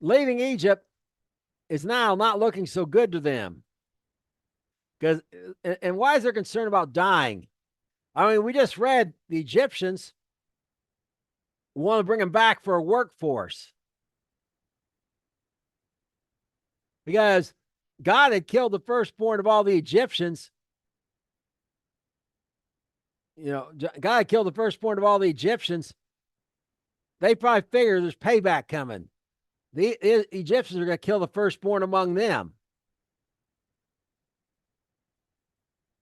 Leaving Egypt is now not looking so good to them. Because, and why is there concern about dying? I mean, we just read the Egyptians want to bring them back for a workforce. Because God had killed the firstborn of all the Egyptians. God had killed the firstborn of all the Egyptians. They probably figure there's payback coming. The Egyptians are going to kill the firstborn among them.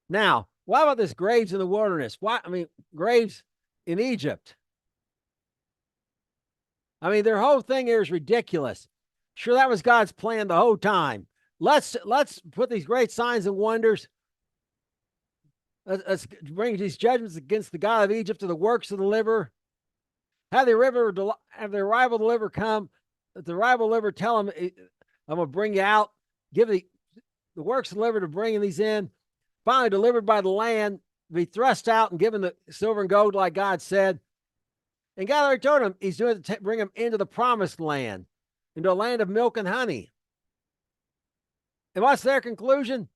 Now, what about this graves in the wilderness? Graves in Egypt. I mean, their whole thing here is ridiculous. Sure, that was God's plan the whole time. Let's put these great signs and wonders. Let's bring these judgments against the God of Egypt to the works of the liver. Have the rival deliverer come. If the rival deliverer tell him, I'm going to bring you out. Give the works of the liver to bring these in. Finally delivered by the land, be thrust out and given the silver and gold like God said. And God already told him he's doing it to bring him into the promised land, into a land of milk and honey. And what's their conclusion?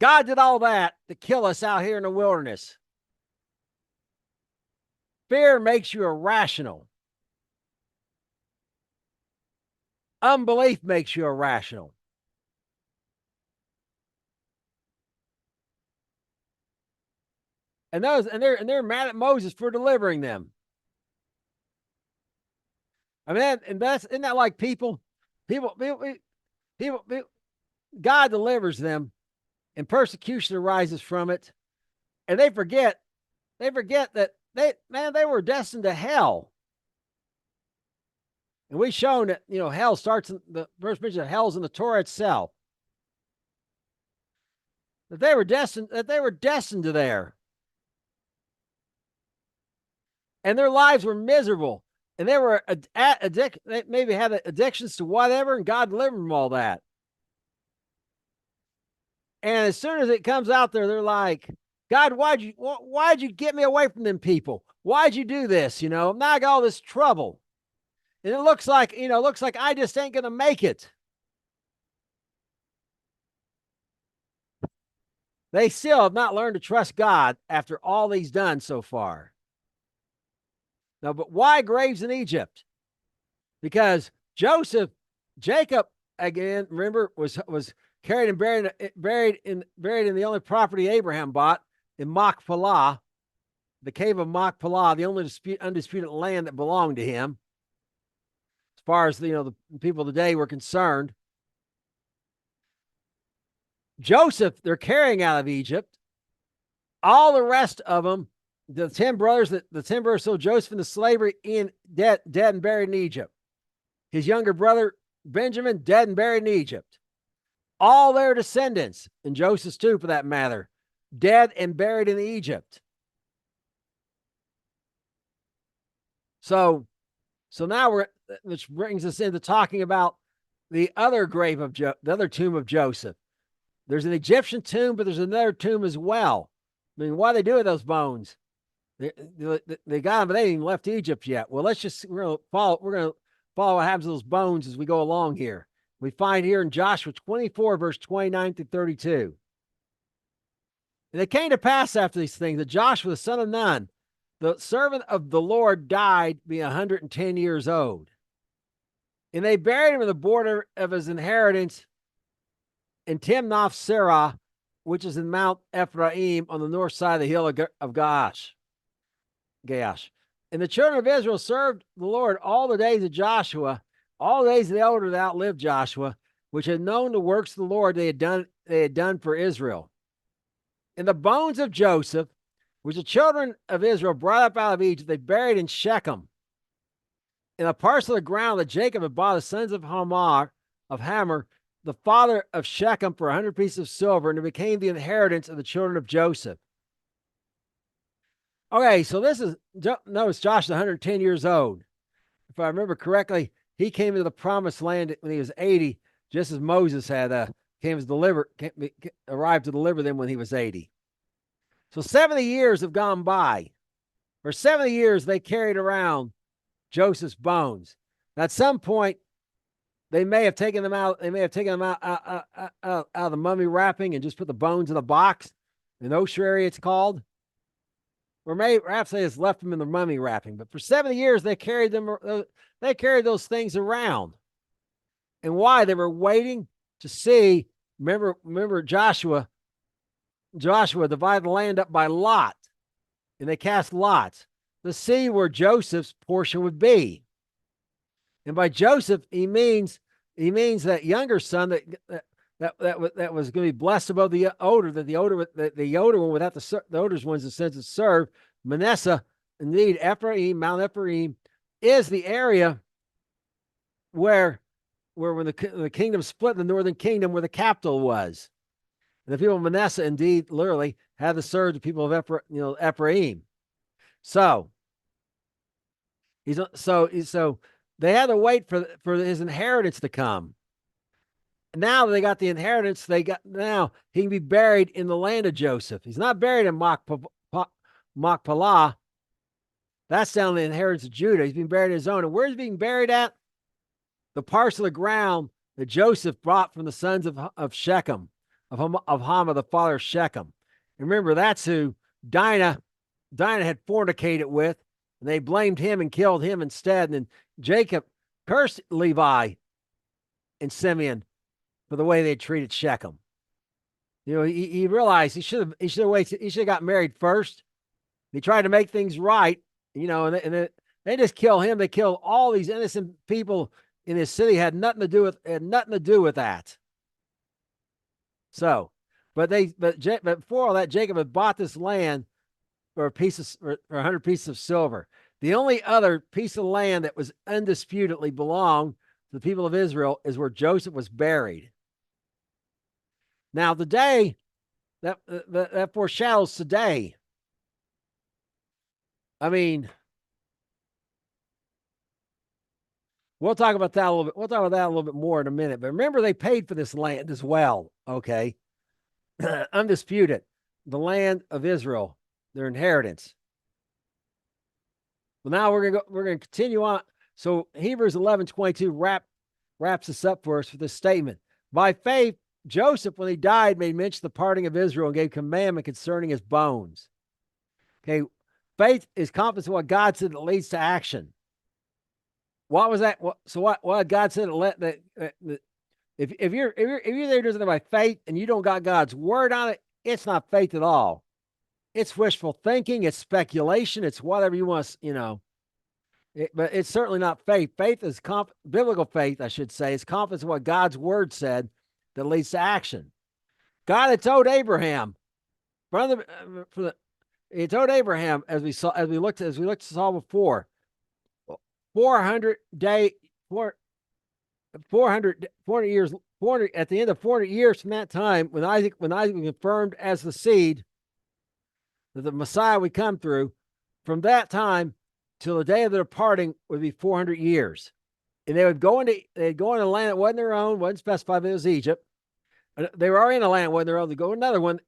God did all that to kill us out here in the wilderness. Fear makes you irrational. Unbelief makes you irrational. And they're mad at Moses for delivering them. I mean, isn't that like people? God delivers them, and persecution arises from it, and they forget that they were destined to hell. And we've shown that hell starts in the first mention of hell's in the Torah itself. That they were destined to there. And their lives were miserable. And they were they maybe had addictions to whatever, and God delivered them from all that. And as soon as it comes out there, they're like, God, why'd you get me away from them people? Why'd you do this? Now I got all this trouble. And it looks like I just ain't gonna make it. They still have not learned to trust God after all he's done so far. Now, but why graves in Egypt? Because Joseph Jacob, again, remember, was carried and buried in the only property Abraham bought in Machpelah, the cave of Machpelah, the only undisputed land that belonged to him, as far as the people today were concerned. Joseph, they're carrying out of Egypt. All the rest of them, the 10 brothers sold Joseph into slavery, dead and buried in Egypt. His younger brother Benjamin, dead and buried in Egypt. All their descendants, and Joseph's too, for that matter, dead and buried in Egypt. So now which brings us into talking about the other grave of the other tomb of Joseph. There's an Egyptian tomb, but there's another tomb as well. I mean, what do they do with those bones? They got them, but they ain't even left Egypt yet. Well, we're gonna follow what happens to those bones as we go along here. We find here in Joshua 24, verse 29 to 32. And it came to pass after these things that Joshua, the son of Nun, the servant of the Lord, died, being 110 years old. And they buried him in the border of his inheritance in Timnath Serah, which is in Mount Ephraim on the north side of the hill of Gaash. And the children of Israel served the Lord all the days of Joshua, all the days of the elder that outlived Joshua, which had known the works of the Lord they had done for Israel. And the bones of Joseph, which the children of Israel brought up out of Egypt, they buried in Shechem, in a parcel of ground that Jacob had bought the sons of Hamor, the father of Shechem, for 100 pieces of silver, and it became the inheritance of the children of Joseph. Okay, so notice Josh is 110 years old. If I remember correctly, he came into the promised land when he was 80, just as Moses had arrived to deliver them when he was 80. So 70 years have gone by. For 70 years, they carried around Joseph's bones. At some point, they may have taken them out. They may have taken them out of the mummy wrapping and just put the bones in a box. In ossuary, it's called. Or perhaps they just left them in the mummy wrapping. But for 70 years, they carried those things around. And why? They were waiting to see. Remember Joshua divided the land up by lot, and they cast lots to see where Joseph's portion would be. And by Joseph, he means that younger son that was going to be blessed above the older, that the older one without the older one's the sense of serve. Manasseh, indeed, Mount Ephraim, is the area where when the kingdom split, the northern kingdom, where the capital was. And the people of Manasseh, indeed, literally, had to serve the people of Ephraim. So they had to wait for his inheritance to come. Now that they got the inheritance, now he can be buried in the land of Joseph. He's not buried in Machpelah. That's down the inheritance of Judah. He's being buried in his own. And where's he being buried at? The parcel of ground that Joseph brought from the sons of Shechem, of Hamor, the father of Shechem. And remember, that's who Dinah had fornicated with, and they blamed him and killed him instead. And then Jacob cursed Levi and Simeon for the way they treated Shechem. He realized he should have got married first. He tried to make things right, and they just kill him. They killed all these innocent people in his city. Had nothing to do with that. So, but before all that, Jacob had bought this land for 100 pieces of silver. The only other piece of land that was undisputedly belonged to the people of Israel is where Joseph was buried. Now, today, that foreshadows today. I mean, we'll talk about that a little bit. We'll talk about that a little bit more in a minute. But remember, they paid for this land as well. Okay, undisputed, the land of Israel, their inheritance. Well, now we're gonna continue on. So Hebrews 11:22 wraps this up for us with this statement. By faith, Joseph, when he died, made mention of the parting of Israel and gave commandment concerning his bones. Okay, faith is confidence in what God said that leads to action. What was that? So what God said, let that if you're there doing something by faith and you don't got God's word on it, it's not faith at all. It's wishful thinking, it's speculation, it's whatever you want, but it's certainly not faith. Faith is biblical faith, I should say, is confidence in what God's word said that leads to action. God had told Abraham, he told Abraham, as we saw before, 400 day, 400 years, 400 at the end of 400 years from that time, when Isaac was confirmed as the seed that the Messiah would come through, from that time till the day of the departing would be 400 years. And they'd go into a land that wasn't their own, wasn't specified, but it was Egypt. They were already in a land that wasn't their own. They go to another one,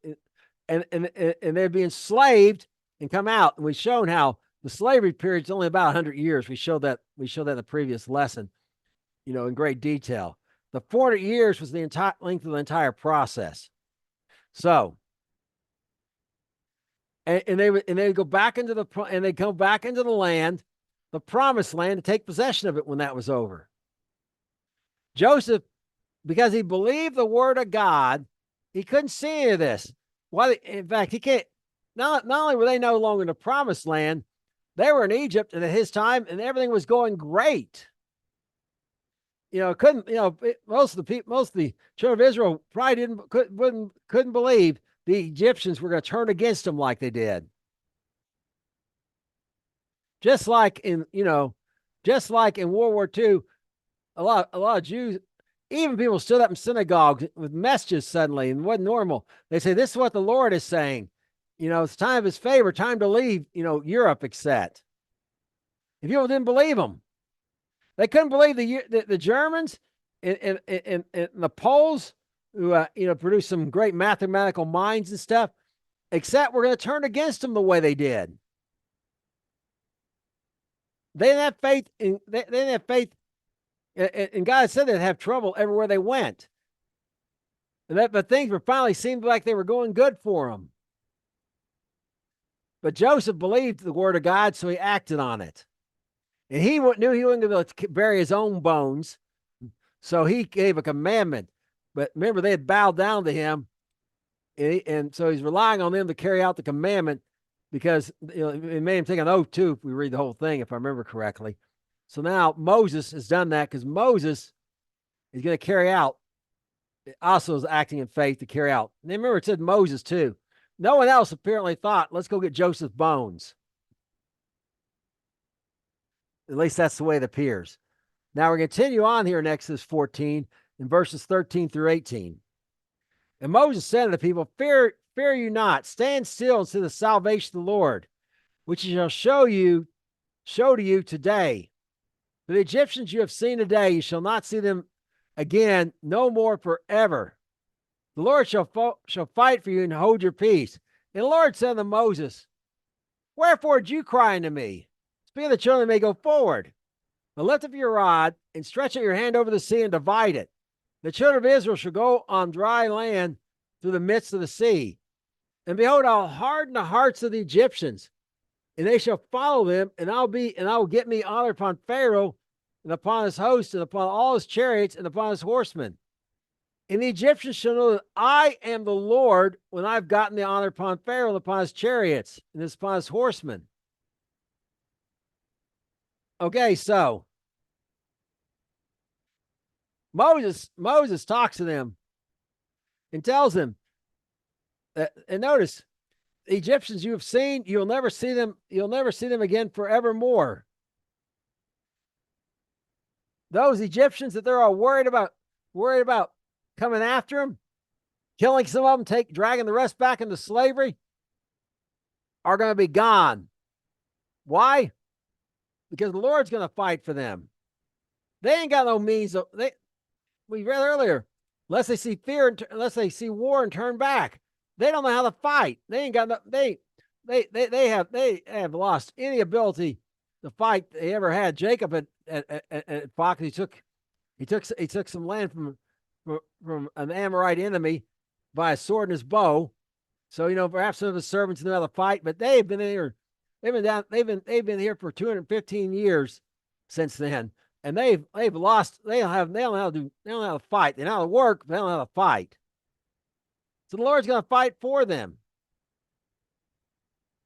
and they'd be enslaved and come out. And we've shown how the slavery period is only about 100 years. We showed that in the previous lesson, in great detail. The 400 years was the entire length of the entire process. So, and they would go back into they come back into the land, the promised land, to take possession of it when that was over. Joseph, because he believed the word of God, he couldn't see any of this. In fact, he can't. Not only were they no longer in the promised land, they were in Egypt, and at his time, and everything was going great. Most of the children of Israel probably couldn't believe the Egyptians were going to turn against them like they did. Just like in World War II, a lot of Jews, even people stood up in synagogues with messages suddenly, and it wasn't normal. They say, "This is what the Lord is saying. It's time of His favor, time to leave. Europe, except." If people didn't believe them, they couldn't believe the Germans and the Poles, who produced some great mathematical minds and stuff, except we're going to turn against them the way they did. They didn't have faith they didn't have faith, and God said they'd have trouble everywhere they went. But things were finally seemed like they were going good for them. But Joseph believed the word of God, so he acted on it. And he knew he wasn't going to bury his own bones, so he gave a commandment. But remember, they had bowed down to him, and so he's relying on them to carry out the commandment, because it made him take an oath too, if we read the whole thing, if I remember correctly. So now Moses has done that, because Moses is going to carry out, also is acting in faith to carry out. And remember, it said Moses too. No one else apparently thought, let's go get Joseph's bones. At least that's the way it appears. Now we're going to continue on here in Exodus 14 in verses 13 through 18. And Moses said to the people, fear you not, stand still and see the salvation of the Lord, which he shall show to you today. For the Egyptians you have seen today, you shall not see them again, no more forever. The Lord shall fight for you and hold your peace. And the Lord said to Moses, wherefore did you cry unto me? Speak of the children may go forward. But lift up your rod and stretch out your hand over the sea and divide it. The children of Israel shall go on dry land through the midst of the sea. And behold, I'll harden the hearts of the Egyptians, and they shall follow them, and I will get me honor upon Pharaoh and upon his host and upon all his chariots and upon his horsemen. And the Egyptians shall know that I am the Lord when I've gotten the honor upon Pharaoh and upon his chariots and upon his horsemen. Okay, so Moses talks to them and tells them that, and notice, the Egyptians you have seen, you'll never see them again forevermore. Those Egyptians that they're all worried about coming after them, killing some of them, dragging the rest back into slavery, are going to be gone. Why? Because the Lord's going to fight for them. They ain't got no means of, we read earlier, unless they see fear, unless they see war and turn back, they don't know how to fight. They ain't got no, they have lost any ability to fight they ever had. Jacob at Fox, he took some land from an Amorite enemy by a sword and his bow. So perhaps some of his servants knew how to fight, but they've been here. They've been here for 215 years since then. and they've lost. They don't know how to fight. They know how to work. But they don't know how to fight. So the Lord's going to fight for them,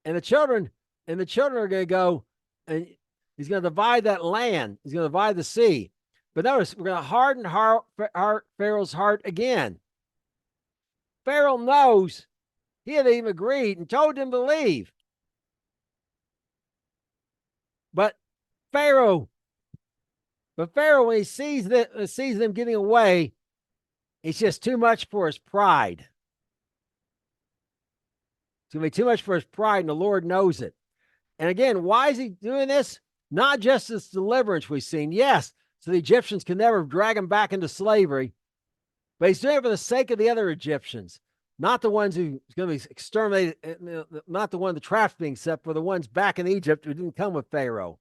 and the children are going to go, and He's going to divide that land. He's going to divide the sea. But notice, we're going to harden Pharaoh's heart again. Pharaoh knows he had even agreed and told them to leave. But Pharaoh, when he sees them getting away, it's just too much for his pride. It's going to be too much for his pride, and the Lord knows it. And again, why is he doing this? Not just this deliverance we've seen. Yes, so the Egyptians can never drag him back into slavery, but he's doing it for the sake of the other Egyptians, not the ones who's going to be exterminated, not the one the traps being set for, the ones back in Egypt who didn't come with Pharaoh.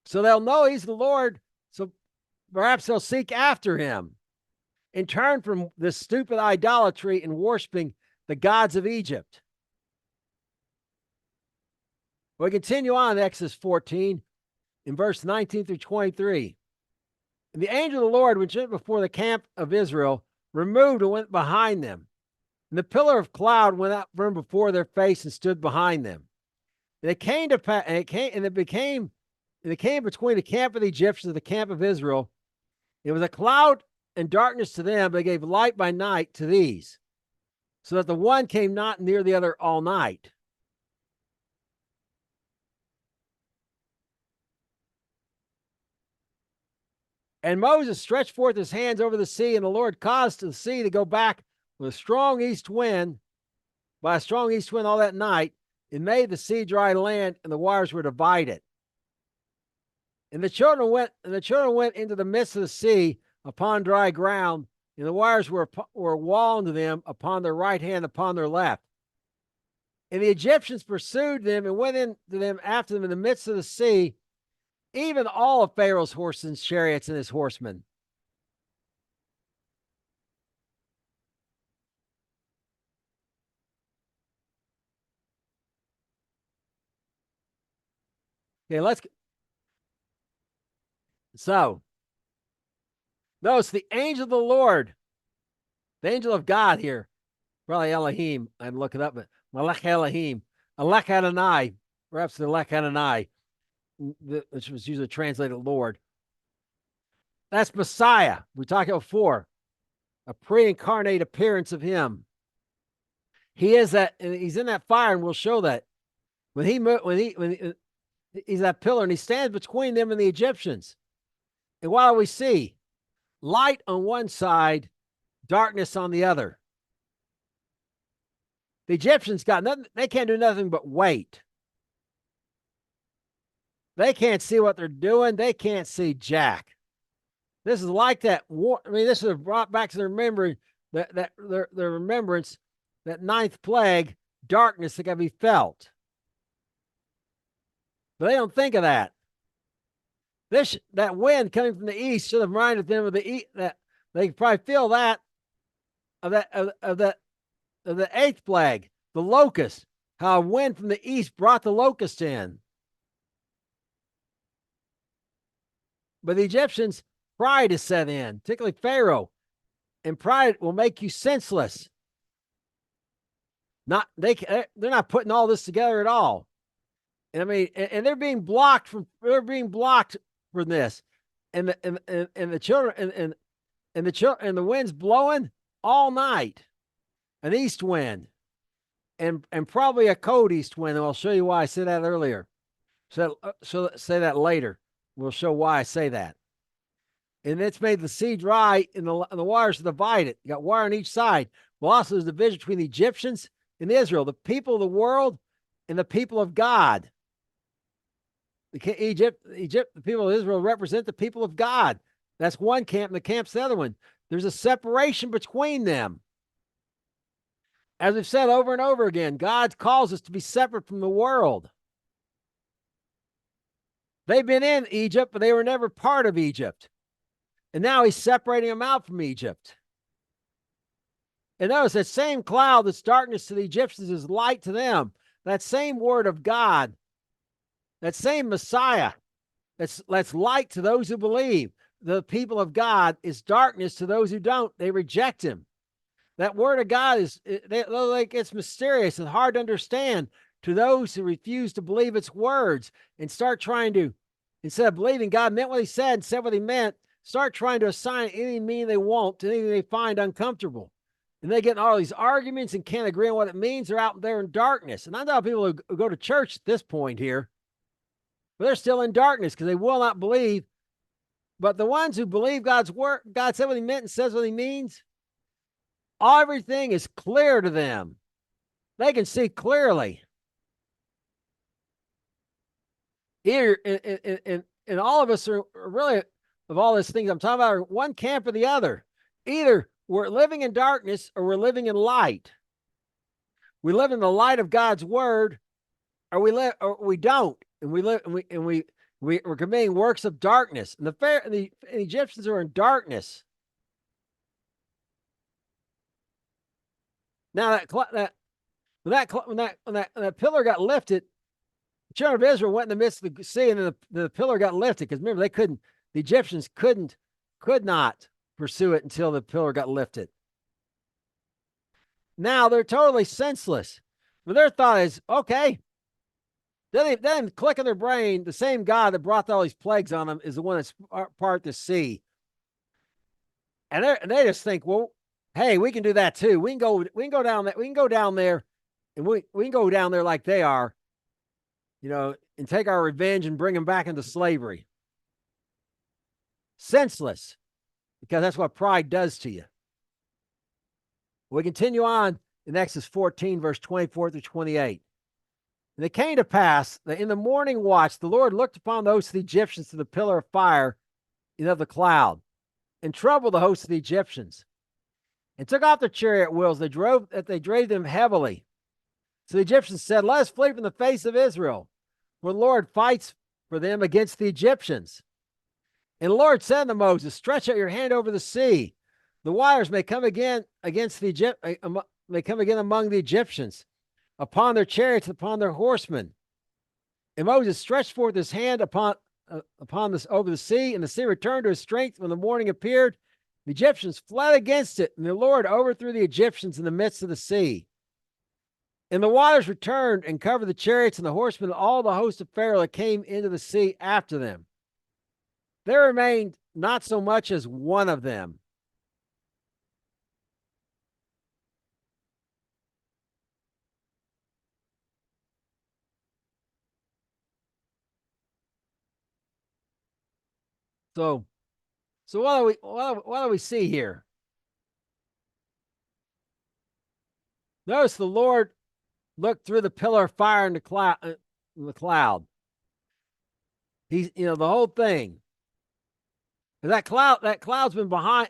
So they'll know he's the Lord, so perhaps they'll seek after him and turn from this stupid idolatry and worshiping the gods of Egypt. We continue on in Exodus 14 in verse 19 through 23. And the angel of the Lord, which went before the camp of Israel, removed and went behind them. And the pillar of cloud went out from before their face and stood behind them. And it came to pass, and it became between the camp of the Egyptians and the camp of Israel. It was a cloud and darkness to them, but it gave light by night to these, so that the one came not near the other all night. And Moses stretched forth his hands over the sea, and the Lord caused the sea to go back with a strong east wind, by a strong east wind all that night, and made the sea dry land, and the waters were divided. And the children went into the midst of the sea upon dry ground, and the waters were wall unto them upon their right hand, upon their left. And the Egyptians pursued them and went into them after them in the midst of the sea, even all of Pharaoh's horses and chariots and his horsemen. Okay, so notice the angel of the Lord, the angel of God here, probably Elohim, I'm looking up, but Malach Elohim, Alech Adonai, perhaps the Alech Adonai, which was usually translated Lord. That's Messiah. We talked about before, a pre-incarnate appearance of him. He is that, and he's in that fire, and we'll show that when he's that pillar, and he stands between them and the Egyptians. And what do we see? Light on one side, darkness on the other. The Egyptians got nothing, they can't do nothing but wait. They can't see what they're doing. They can't see jack. This is like that. I mean, this is brought back to their memory, their remembrance, that ninth plague, darkness that can be felt. But they don't think of that. That wind coming from the east should have reminded them of that they could probably feel that of the eighth plague, the locust. How a wind from the east brought the locust in. But the Egyptians, pride is set in, particularly Pharaoh, and pride will make you senseless. They're not putting all this together at all. And I mean, and they're being blocked from this, and the children and the wind's blowing all night, an east wind, and probably a cold east wind. And I'll show you why I said that earlier. So say that later. We'll show why I say that. And it's made the sea dry and the waters divided. You got water on each side. Well, also there's a division between the Egyptians and Israel, the people of the world and the people of God. The people of Israel represent the people of God. That's one camp, and the camp's the other one. There's a separation between them. As we've said over and over again, God calls us to be separate from the world. They've been in Egypt, but they were never part of Egypt. And now he's separating them out from Egypt. And notice that same cloud that's darkness to the Egyptians is light to them. That same word of God, that same Messiah That's light to those who believe. The people of God is darkness to those who don't. They reject him. That word of God is like it's mysterious and hard to understand to those who refuse to believe its words and start trying to, instead of believing God meant what he said and said what he meant, start trying to assign any meaning they want to anything they find uncomfortable. And they get in all these arguments and can't agree on what it means. They're out there in darkness. And I know people who go to church at this point here, but they're still in darkness because they will not believe. But the ones who believe God's word, God said what he meant and says what he means, everything is clear to them. They can see clearly. Here, and all of us are really, of all these things I'm talking about, are one camp or the other. Either we're living in darkness or we're living in light. We live in the light of God's word, or we don't, and we're committing works of darkness. And the Egyptians are in darkness. Now when that pillar got lifted, the children of Israel went in the midst of the sea, and then the pillar got lifted. Because remember, the Egyptians could not pursue it until the pillar got lifted. Now they're totally senseless. But their thought is, okay, then click in their brain, the same God that brought all these plagues on them is the one that's part the sea. And they just think, well, hey, we can do that too. We can go down there, and we can go down there like they are, and take our revenge and bring them back into slavery. Senseless, because that's what pride does to you. We continue on in Exodus 14, verse 24 through 28. And it came to pass that in the morning watch, the Lord looked upon the host of the Egyptians through the pillar of fire and of the cloud, and troubled the host of the Egyptians, and took off their chariot wheels. They drove them heavily. So the Egyptians said, let us flee from the face of Israel, for the Lord fights for them against the Egyptians. And the Lord said to Moses, stretch out your hand over the sea. The waters may come again among the Egyptians, upon their chariots, upon their horsemen. And Moses stretched forth his hand upon this over the sea, and the sea returned to his strength when the morning appeared. The Egyptians fled against it, and the Lord overthrew the Egyptians in the midst of the sea. And the waters returned and covered the chariots and the horsemen and all the host of Pharaoh that came into the sea after them. There remained not so much as one of them. So what do we see here? Notice the Lord looked through the pillar of fire in the cloud. He's, the whole thing. That cloud's been behind.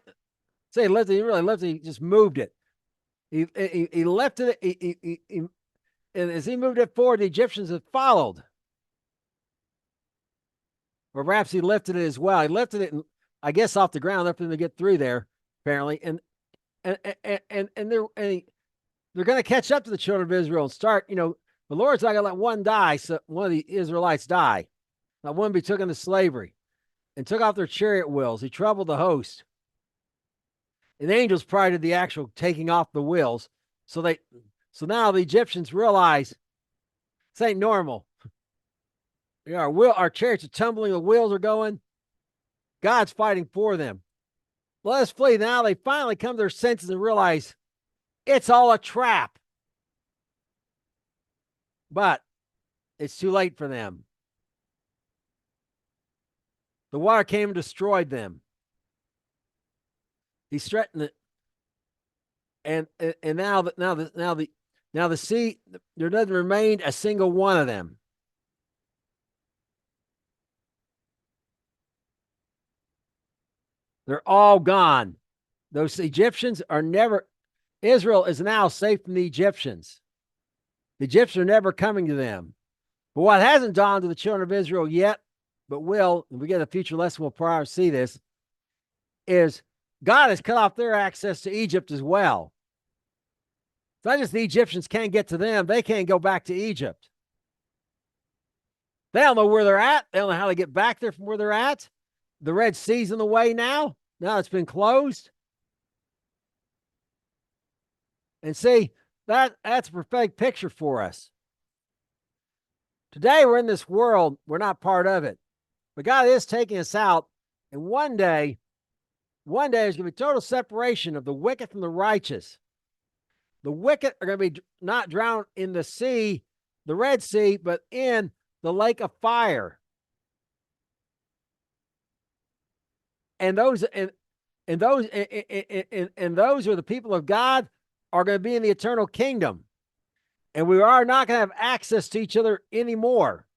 Say he lifted, he really lifted, he just moved it. He lifted it, and as he moved it forward, the Egyptians had followed. Or perhaps he lifted it as well. He lifted it, I guess, off the ground, left them to get through there, apparently. And they're going to catch up to the children of Israel and start, the Lord's not going to let one die, so one of the Israelites die. Not one be taken into slavery, and took off their chariot wheels. He troubled the host. And the angels prior to the actual taking off the wheels. So now the Egyptians realize this ain't normal. Our chariots are tumbling, the wheels are going. God's fighting for them. Let us flee. Now they finally come to their senses and realize it's all a trap. But it's too late for them. The water came and destroyed them. He's threatened it. And now the sea, there doesn't remain a single one of them. They're all gone. Those Egyptians are never, Israel is now safe from the Egyptians. The Egyptians are never coming to them. But what hasn't dawned to the children of Israel yet, but will, and we get a future lesson, we'll probably see this, is God has cut off their access to Egypt as well. It's not just the Egyptians can't get to them, they can't go back to Egypt. They don't know where they're at. They don't know how to get back there from where they're at. The Red Sea's in the way now. Now it's been closed. And see, that's a prophetic picture for us. Today we're in this world, we're not part of it. But God is taking us out, and one day there's going to be total separation of the wicked from the righteous. The wicked are going to be not drowned in the sea, the Red Sea, but in the lake of fire. And those are the people of God are going to be in the eternal kingdom. And we are not going to have access to each other anymore.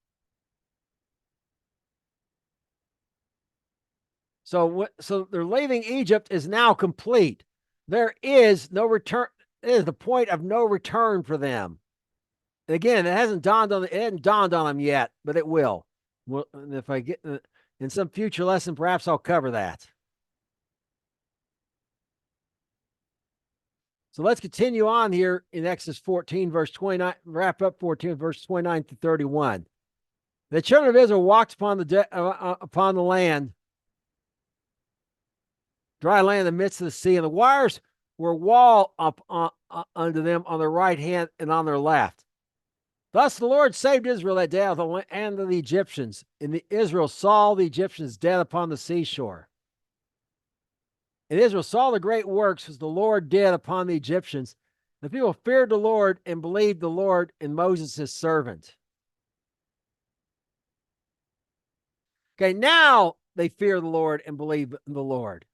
So they're leaving Egypt is now complete. There is no return. It is the point of no return for them. Again, it hasn't dawned on them yet, but it will. Well, if I get in some future lesson, perhaps I'll cover that. So let's continue on here in Exodus 14, verse 29, wrap up 14, verse 29 to 31. The children of Israel walked upon the land, dry land in the midst of the sea, and the waters were wall up unto them on their right hand and on their left. Thus the Lord saved Israel that day out of the hand of the Egyptians, and Israel saw the Egyptians dead upon the seashore. And Israel saw the great works which the Lord did upon the Egyptians. The people feared the Lord and believed the Lord and Moses his servant. Okay, now they fear the Lord and believe the Lord.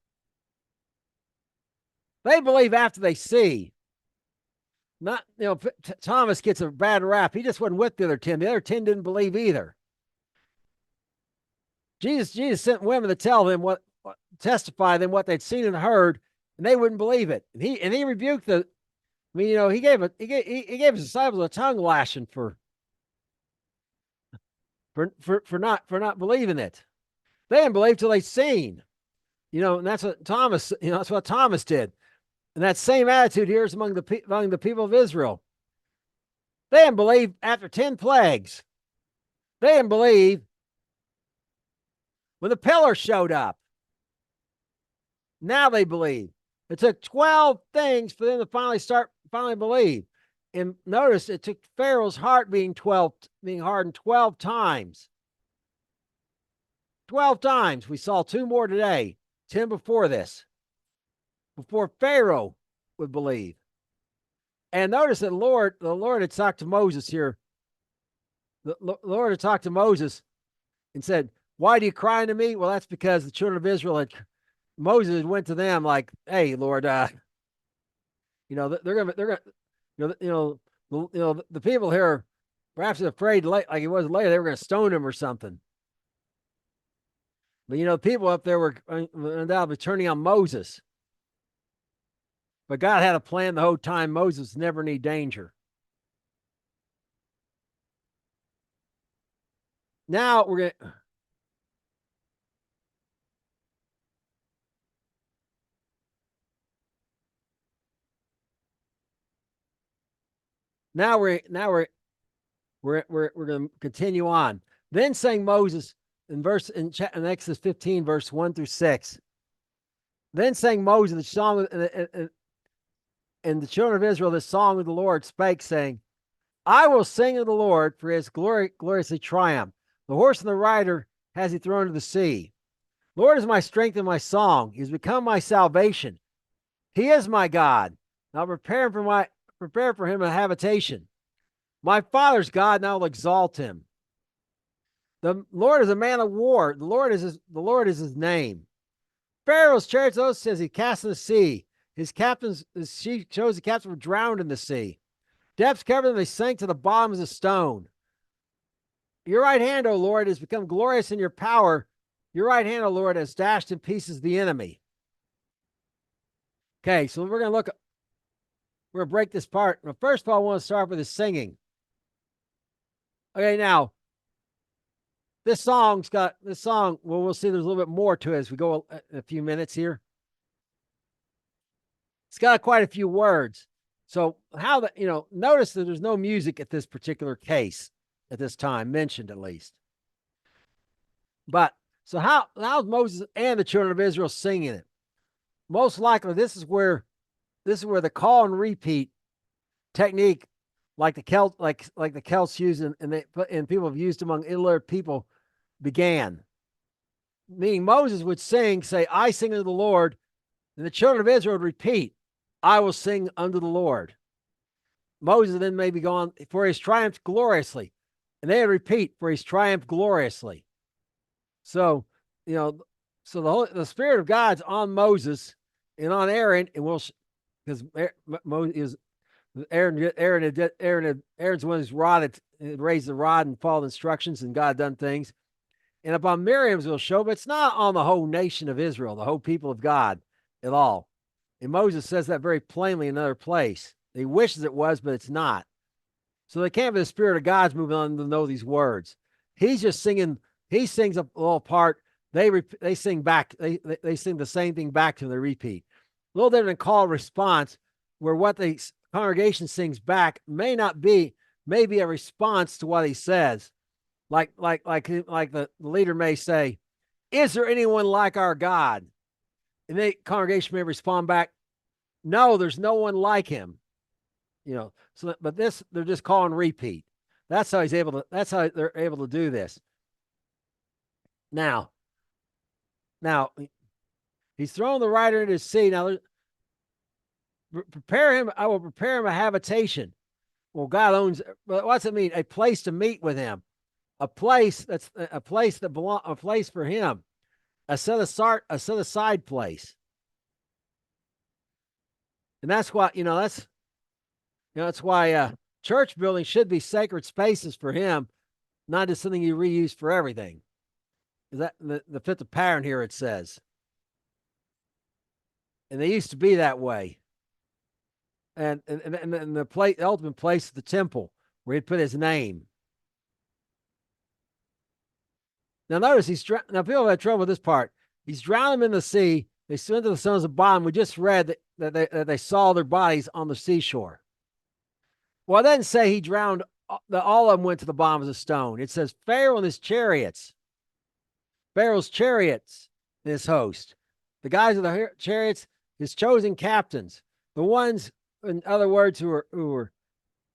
They believe after they see. Not, Thomas gets a bad rap. He just wasn't with the other 10. The other 10 didn't believe either. Jesus sent women to tell them testify them what they'd seen and heard, and they wouldn't believe it. And he rebuked the. I mean, he gave his disciples a tongue lashing for not believing it. They didn't believe till they seen. And that's what Thomas. That's what Thomas did. And that same attitude here is among the people of Israel. They didn't believe after 10 plagues. They didn't believe when the pillar showed up. Now they believe. It took 12 things for them to finally believe. And notice it took Pharaoh's heart being hardened 12 times. 12 times. We saw 2 more today, 10 before this. Before Pharaoh would believe. And notice that the Lord had talked to Moses here. The Lord had talked to Moses and said, "Why do you cry unto me?" Well, that's because the children of Israel Moses went to them like, "Hey, Lord, they're gonna, the people here, perhaps afraid, like he was later, they were going to stone him or something." But people up there were undoubtedly turning on Moses. But God had a plan the whole time. Moses never in any danger. Now we're going to. Now we're going to continue on. Then sang Moses in Exodus 15, verse 1 through 6. Then sang Moses the song, and the children of Israel the song of the Lord spake, saying, "I will sing of the Lord, for his gloriously triumphed. The horse and the rider has he thrown into the sea. The Lord is my strength and my song. He has become my salvation. He is my God. I'll prepare for him a habitation. My father's God, and I will exalt him. The Lord is a man of war. The Lord is his name. Pharaoh's chariots, those says he cast in the sea. His chosen captains were drowned in the sea. Depths covered them, they sank to the bottom as a stone. Your right hand, O Lord, has become glorious in your power. Your right hand, O Lord, has dashed in pieces the enemy. Okay, so we're going to break this part. Now, first of all, I want to start with the singing. Okay, now, this song, well, we'll see there's a little bit more to it as we go in a few minutes here. It's got quite a few words. So notice that there's no music at this particular case at this time, mentioned at least. But so how's Moses and the children of Israel singing it? Most likely, this is where the call and repeat technique, like the Celts use and people have used among illiterate people, began. Meaning Moses would sing, say, "I sing unto the Lord," and the children of Israel would repeat, "I will sing unto the Lord." Moses then maybe gone, "For he's triumphed gloriously," and they would repeat, "For he's triumphed gloriously." So, you know, so the Spirit of God's on Moses and on Aaron, and because Moses Aaron's the one who's raised the rod and followed instructions, and God done things. And upon Miriam's will show, but it's not on the whole nation of Israel, the whole people of God at all. And Moses says that very plainly in another place. He wishes it was, but it's not. So they can't be the Spirit of God's moving on to know these words. He's just singing. He sings a little part. They sing back. They sing the same thing back to him. They repeat. A little different than call and response, where what the congregation sings back may be a response to what he says. Like the leader may say, "Is there anyone like our God?" And the congregation may respond back, "No, there's no one like him." So but this they're just calling repeat. That's how they're able to do this. Now he's thrown the rider into the sea. Now prepare him. I will prepare him a habitation. Well, God owns. What's it mean? A place to meet with him. A place for him. A set aside place. And that's why that's why church building should be sacred spaces for him, not just something you reuse for everything. Is that the fifth of pattern here? It says, and they used to be that way. And the ultimate place is the temple where he'd put his name. Now notice now people have had trouble with this part. He's drowned them in the sea. They swim to the sons of bottom. We just read that they saw their bodies on the seashore. Well, it doesn't say he drowned. All of them went to the bottom of the stone. It says Pharaoh and his chariots. Pharaoh's chariots, his host. The guys of the chariots, his chosen captains. The ones, in other words, who were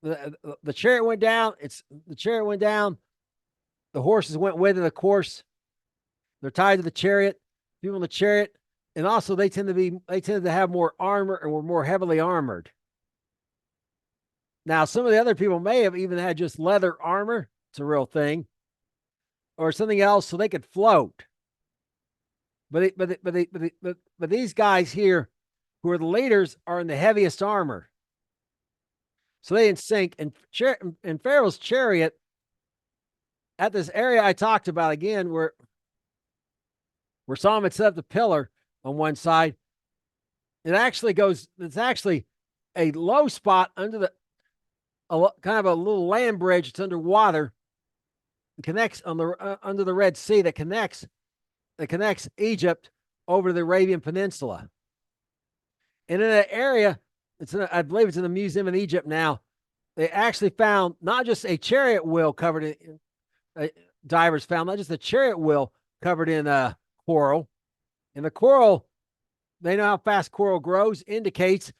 the chariot went down. The chariot went down. The horses went with it, of course. They're tied to the chariot. People in the chariot, and also they tended to have more armor and were more heavily armored. Now, some of the other people may have even had just leather armor. It's a real thing, or something else, so they could float. But these guys here, who are the leaders, are in the heaviest armor, so they didn't sink. And Pharaoh's chariot, at this area I talked about again, where Solomon set up the pillar on one side, it's actually a low spot under kind of a little land bridge. It's underwater. It connects under the Red Sea that connects Egypt over to the Arabian Peninsula. And in that area, I believe it's in the museum in Egypt now. They actually found not just a chariot wheel covered in divers found not just a chariot wheel covered in coral. And the coral, they know how fast coral grows, indicates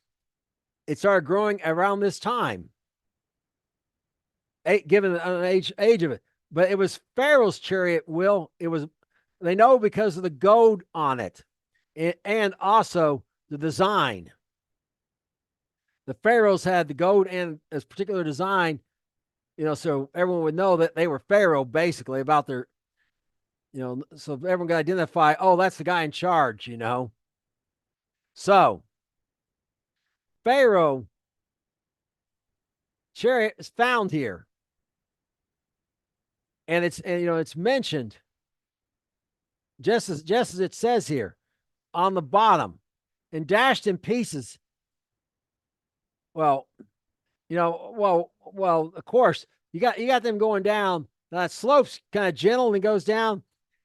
it started growing around this time, given the age of it. But it was Pharaoh's chariot wheel. They know because of the gold on it, and also the design. The Pharaohs had the gold and this particular design, so everyone would know that they were Pharaoh, basically, about their, so everyone could identify, oh, that's the guy in charge, So Pharaoh chariot is found here. And it's mentioned just as it says here on the bottom, and dashed in pieces. Well, of course, you got them going down. That slope's kind of gentle and goes down,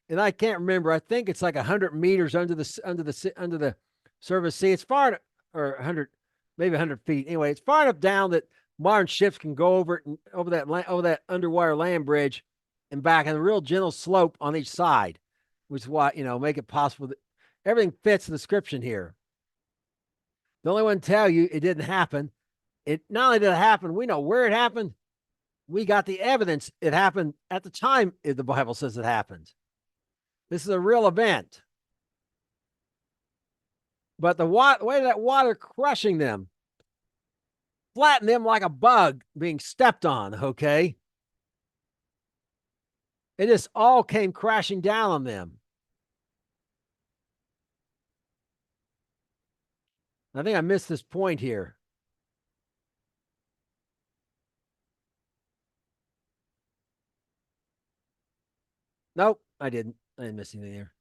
and I can't remember. I think it's like 100 meters under the surface sea. It's far, or 100, maybe 100 feet. Anyway, it's far enough down that modern ships can go over it and over that underwater land bridge and back, and a real gentle slope on each side, which is why, make it possible that everything fits the description here. The only one to tell you it didn't happen. It not only did it happen, we know where it happened. We got the evidence it happened at the time the Bible says it happened. This is a real event. But the way that water crushing them, flattened them like a bug being stepped on, okay? It just all came crashing down on them. I think I missed this point here. Nope, I didn't. I didn't miss anything there.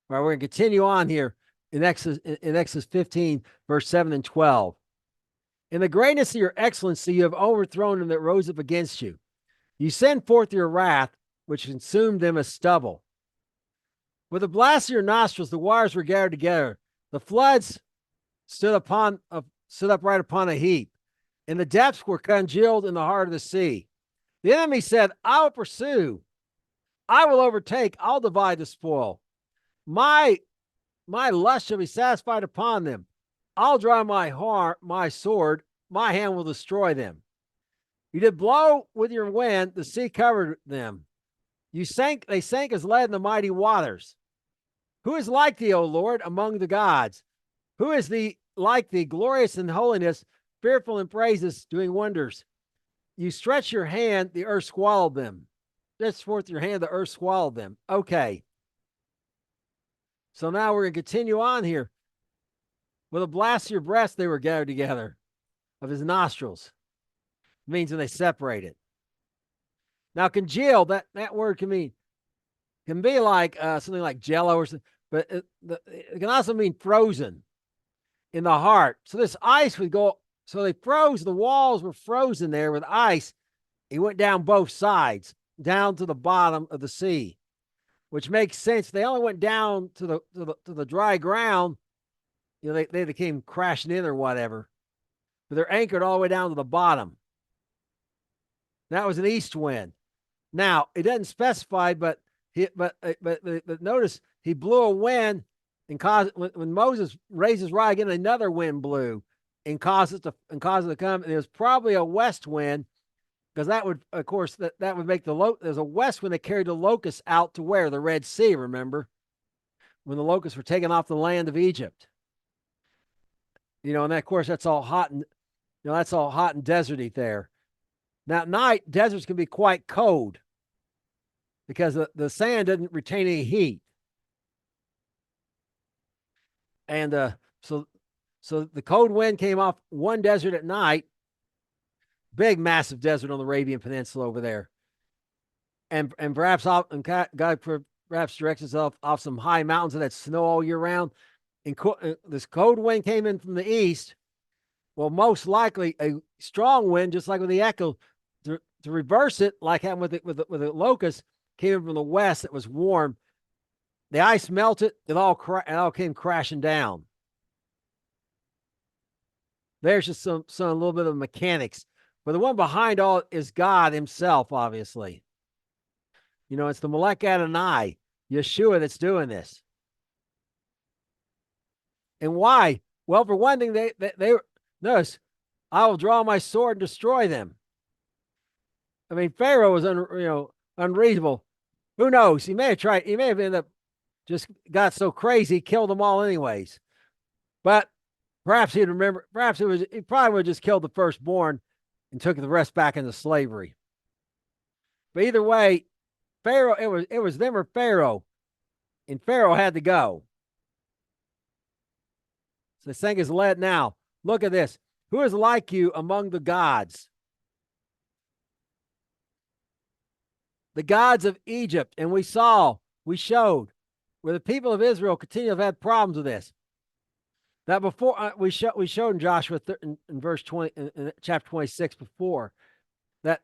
All right, we're going to continue on here in Exodus 15, verse 7 and 12. In the greatness of your excellency, you have overthrown them that rose up against you. You send forth your wrath, which consumed them as stubble. With the blast of your nostrils, the waters were gathered together. The floods stood up right upon a heap, and the depths were congealed in the heart of the sea. The enemy said, I will pursue, I will overtake, I'll divide the spoil. My lust shall be satisfied upon them. I'll draw my sword, my hand will destroy them. You did blow with your wind, the sea covered them. They sank as lead in the mighty waters. Who is like thee, O Lord, among the gods? Who is like thee, glorious in holiness, fearful in praises, doing wonders? You stretch your hand, the earth swallowed them. Stretch forth your hand, the earth swallowed them. Okay. So now we're going to continue on here. With a blast of your breath, they were gathered together, of his nostrils. It means when they separated. Now, congeal, that word can be like something like jello or something, but it can also mean frozen in the heart. So this ice would go, so they froze, the walls were frozen there with ice. It went down both sides, down to the bottom of the sea, which makes sense. They only went down to the dry ground. They came crashing in or whatever, but they're anchored all the way down to the bottom. That was an east wind. Now it doesn't specify, but notice he blew a wind and caused when Moses raised his rod again, another wind blew and caused it to come. And it was probably a west wind, because that would, of course, that would make there's a west wind that carried the locusts out to where? The Red Sea, remember? When the locusts were taken off the land of Egypt. And then, of course, that's all hot and deserty there. Now at night, deserts can be quite cold because the sand doesn't retain any heat. And so the cold wind came off one desert at night, big, massive desert on the Arabian Peninsula over there. And perhaps God perhaps directs himself off some high mountains that had snow all year round. And this cold wind came in from the east. Well, most likely a strong wind, just like with the echo, to reverse it, like happened with the locust, came in from the west. It was warm. The ice melted. It all came crashing down. There's just some a little bit of mechanics, but the one behind all is God Himself. Obviously, it's the Melech Adonai, Yeshua, that's doing this. And why? Well, for one thing, they notice, I will draw my sword and destroy them. I mean, Pharaoh was unreasonable. Who knows? He may have ended up just got so crazy, killed them all anyways. But perhaps he'd remember. Perhaps he probably would have just killed the firstborn and took the rest back into slavery. But either way, Pharaoh, it was them or Pharaoh, and Pharaoh had to go. So this thing is led now. Look at this. Who is like you among the gods? The gods of Egypt. And we showed where the people of Israel continue to have had problems with this. That before we showed in Joshua in verse 20, in chapter 26 before, and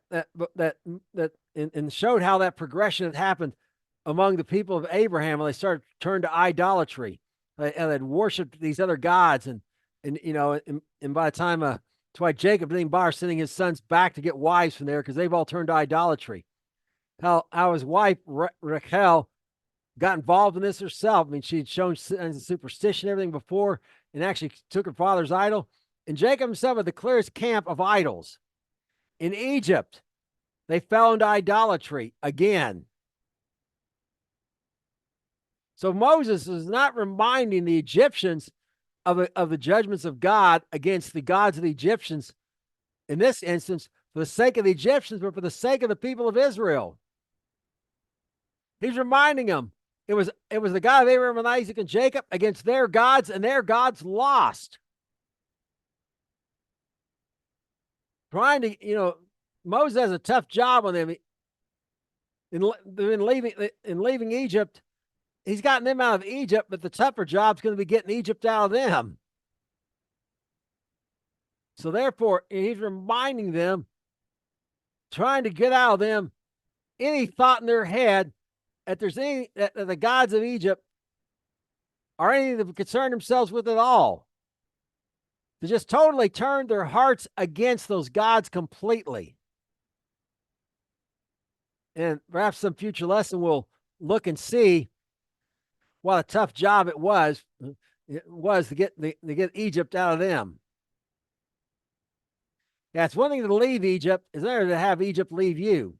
showed how that progression had happened among the people of Abraham when they started to turn to idolatry. And they'd worshipped these other gods, and by the time that's why Jacob didn't bother sending his sons back to get wives from there, because they've all turned to idolatry. how his wife Rachel got involved in this herself. I mean, she'd shown signs of superstition, everything before, and actually took her father's idol. And Jacob himself had the clearest camp of idols. In Egypt, they fell into idolatry again. So Moses is not reminding the Egyptians of the judgments of God against the gods of the Egyptians in this instance for the sake of the Egyptians, but for the sake of the people of Israel. He's reminding them it was the God of Abraham and Isaac and Jacob against their gods, and their gods lost. Trying to, Moses has a tough job on them in leaving Egypt. He's gotten them out of Egypt, but the tougher job's going to be getting Egypt out of them. So therefore, he's reminding them, trying to get out of them any thought in their head that there's any that the gods of Egypt are anything to concern themselves with at all. To just totally turn their hearts against those gods completely. And perhaps some future lesson we'll look and see what a tough job it was to get Egypt out of them. Yeah, it's one thing to leave Egypt, it's another to have Egypt leave you.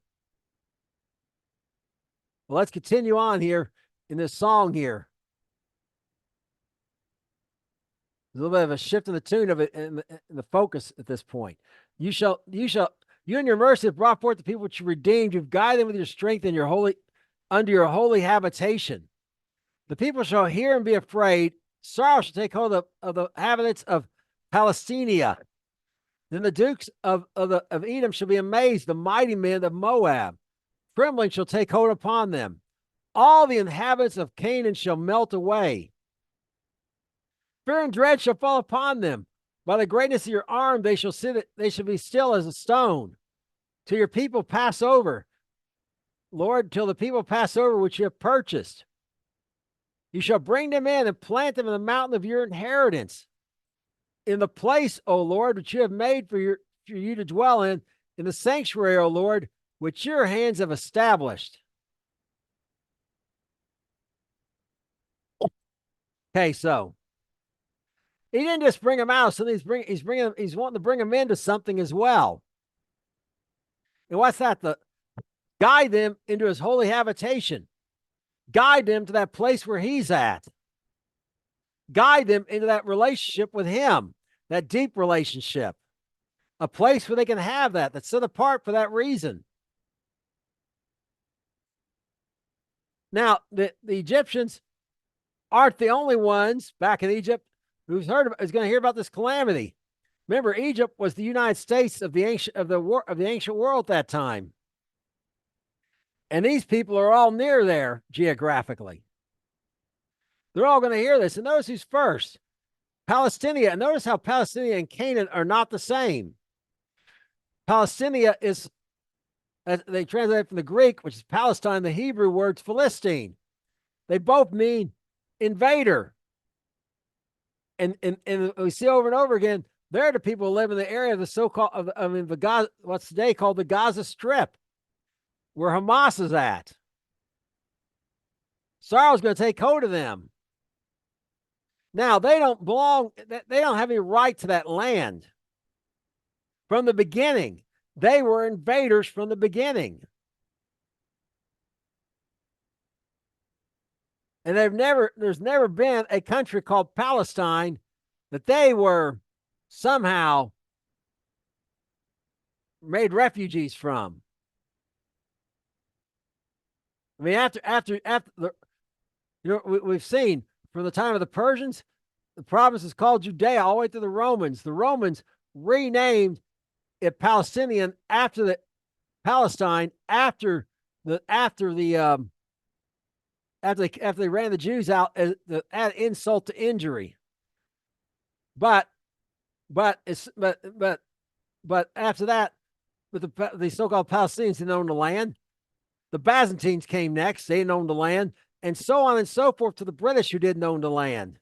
Well, let's continue on here in this song here. There's a little bit of a shift in the tune of it and the focus at this point. You and your mercy have brought forth the people which you redeemed. You've guided them with your strength and under your holy habitation. The people shall hear and be afraid. Sorrow shall take hold of the inhabitants of Palestina. Then the dukes of Edom shall be amazed, the mighty men of Moab. Trembling shall take hold upon them. All the inhabitants of Canaan shall melt away. Fear and dread shall fall upon them. By the greatness of your arm they shall be still as a stone. Till your people pass over. Lord, till the people pass over which you have purchased. You shall bring them in and plant them in the mountain of your inheritance. In the place, O Lord, which you have made for you to dwell in the sanctuary, O Lord, which your hands have established. Okay, so he didn't just bring them out, so he's wanting to bring them into something as well. And what's that? Guide them into his holy habitation. Guide them to that place where he's at. Guide them into that relationship with him, that deep relationship, a place where they can have that's set apart for that reason. Now, the Egyptians aren't the only ones back in Egypt who's going to hear about this calamity. Remember, Egypt was the United States of the ancient world at that time. And these people are all near there geographically. They're all going to hear this. And notice who's first. Palestinian. And notice how Palestinian and Canaan are not the same. Palestinian is, as they translate from the Greek, which is Palestine, the Hebrew word's Philistine. They both mean invader. And we see over and over again, they're the people who live in the area of the so-called, the Gaza, what's today called the Gaza Strip, where Hamas is at. Sorrow's going to take hold of them. Now, they don't have any right to that land. From the beginning, they were invaders from the beginning. And there's never been a country called Palestine that they were somehow made refugees from. I mean, after we've seen from the time of the Persians, the province is called Judea all the way to the Romans. The Romans renamed it Palestinian after Palestine after they ran the Jews out as add insult to injury. But after that, with the so-called Palestinians didn't own the land. The Byzantines came next; they didn't own the land, and so on and so forth to the British, who didn't own the land.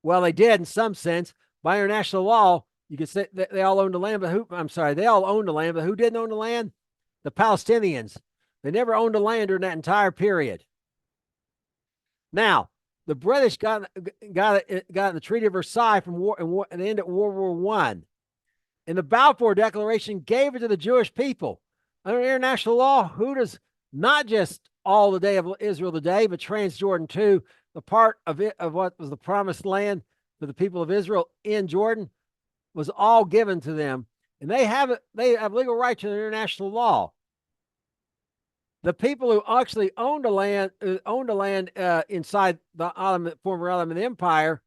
Well, they did in some sense. By international law, you could say that they all owned the land, but they all owned the land, but who didn't own the land? The Palestinians. They never owned a land during that entire period. Now, the British got in the Treaty of Versailles from war and the end of World War One, and the Balfour Declaration gave it to the Jewish people. Under international law, who does not just all the day of Israel today, but Transjordan too, the part of it of what was the promised land for the people of Israel in Jordan was all given to them, and they have legal right to international law. The people who actually owned a land inside the former Ottoman Empire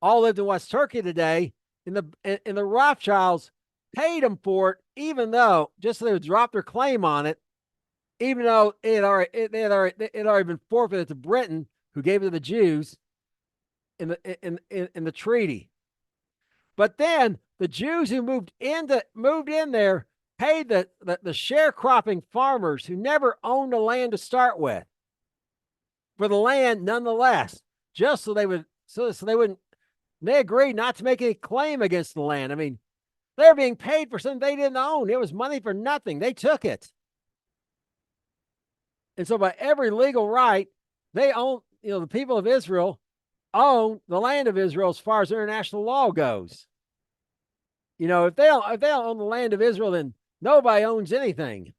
all lived in West Turkey today, and the Rothschilds paid them for it, even though just so they would drop their claim on it, even though it had already been forfeited to Britain, who gave it to the Jews in the treaty. But then the Jews who moved in there paid the sharecropping farmers who never owned a land to start with for the land nonetheless, just so they would so they wouldn't. They agreed not to make any claim against the land. I mean, they're being paid for something they didn't own. It was money for nothing. They took it. And so by every legal right, they own, the people of Israel own the land of Israel as far as international law goes. If they don't own the land of Israel, then nobody owns anything.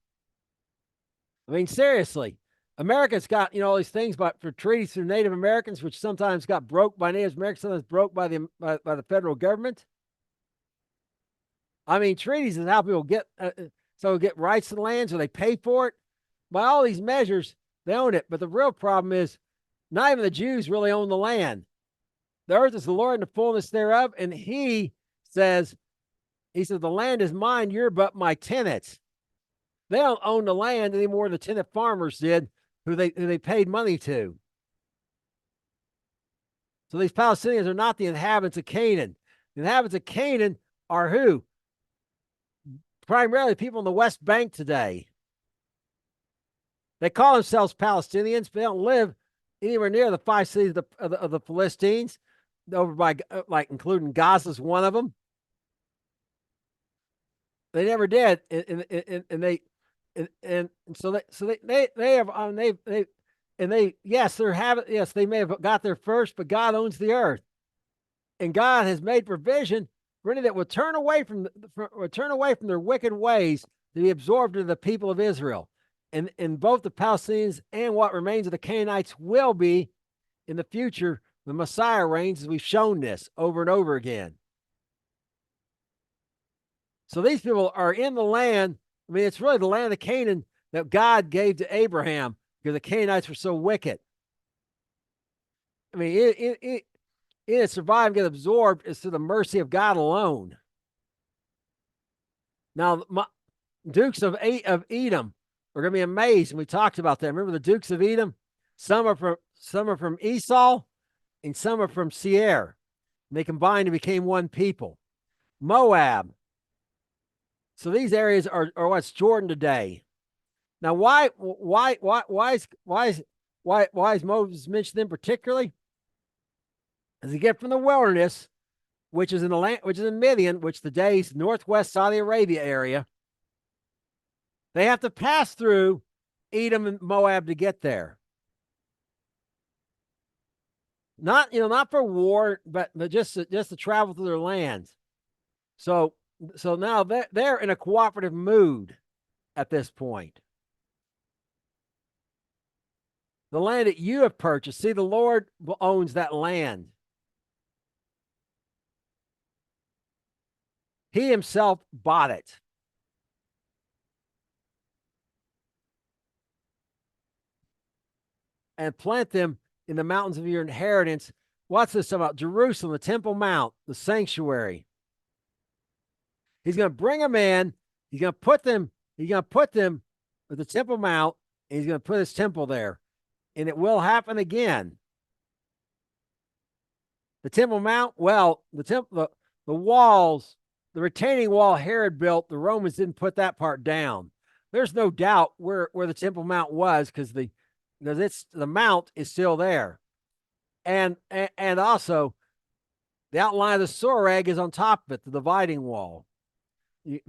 I mean, seriously, America's got, all these things for treaties through Native Americans, which sometimes got broke by Native Americans, sometimes broke by the federal government. I mean, treaties is how people get rights to the land, so they pay for it. By all these measures, they own it. But the real problem is not even the Jews really own the land. The earth is the Lord and the fullness thereof. And he says, the land is mine, you're but my tenants. They don't own the land any more than the tenant farmers did, who they paid money to. So these Palestinians are not the inhabitants of Canaan. The inhabitants of Canaan are who? Primarily people in the West Bank today. They call themselves Palestinians, but they don't live anywhere near the 5 cities of the Philistines, over by including Gaza's one of them. They never did, they may have got there first, but God owns the earth, and God has made provision for any that would turn away from their wicked ways to be absorbed into the people of Israel. And both the Palestinians and what remains of the Canaanites will be in the future. The Messiah reigns, as we've shown this over and over again. So these people are in the land. I mean, it's really the land of Canaan that God gave to Abraham, because the Canaanites were so wicked. I mean, it survive and get absorbed is through the mercy of God alone. Now, Dukes of Edom are going to be amazed, and we talked about that. Remember the Dukes of Edom? Some are from Esau, and some are from Seir. And they combined and became one people. Moab. So these areas are what's Jordan today. Now, why is Moses mentioned them particularly? As they get from the wilderness, which is in Midian, which today's northwest Saudi Arabia area, they have to pass through Edom and Moab to get there. Not for war, but just to travel through their lands. So now they're in a cooperative mood at this point. The land that you have purchased, see, the Lord owns that land. He himself bought it. And plant them in the mountains of your inheritance. What's this about? Jerusalem, the Temple Mount, the sanctuary. He's going to bring them in. He's going to put them at the Temple Mount, and he's going to put his temple there. And it will happen again. The Temple Mount, well, the walls, the retaining wall Herod built, the Romans didn't put that part down. There's no doubt where the Temple Mount was, because the mount is still there. And also the outline of the Soreg is on top of it, the dividing wall. It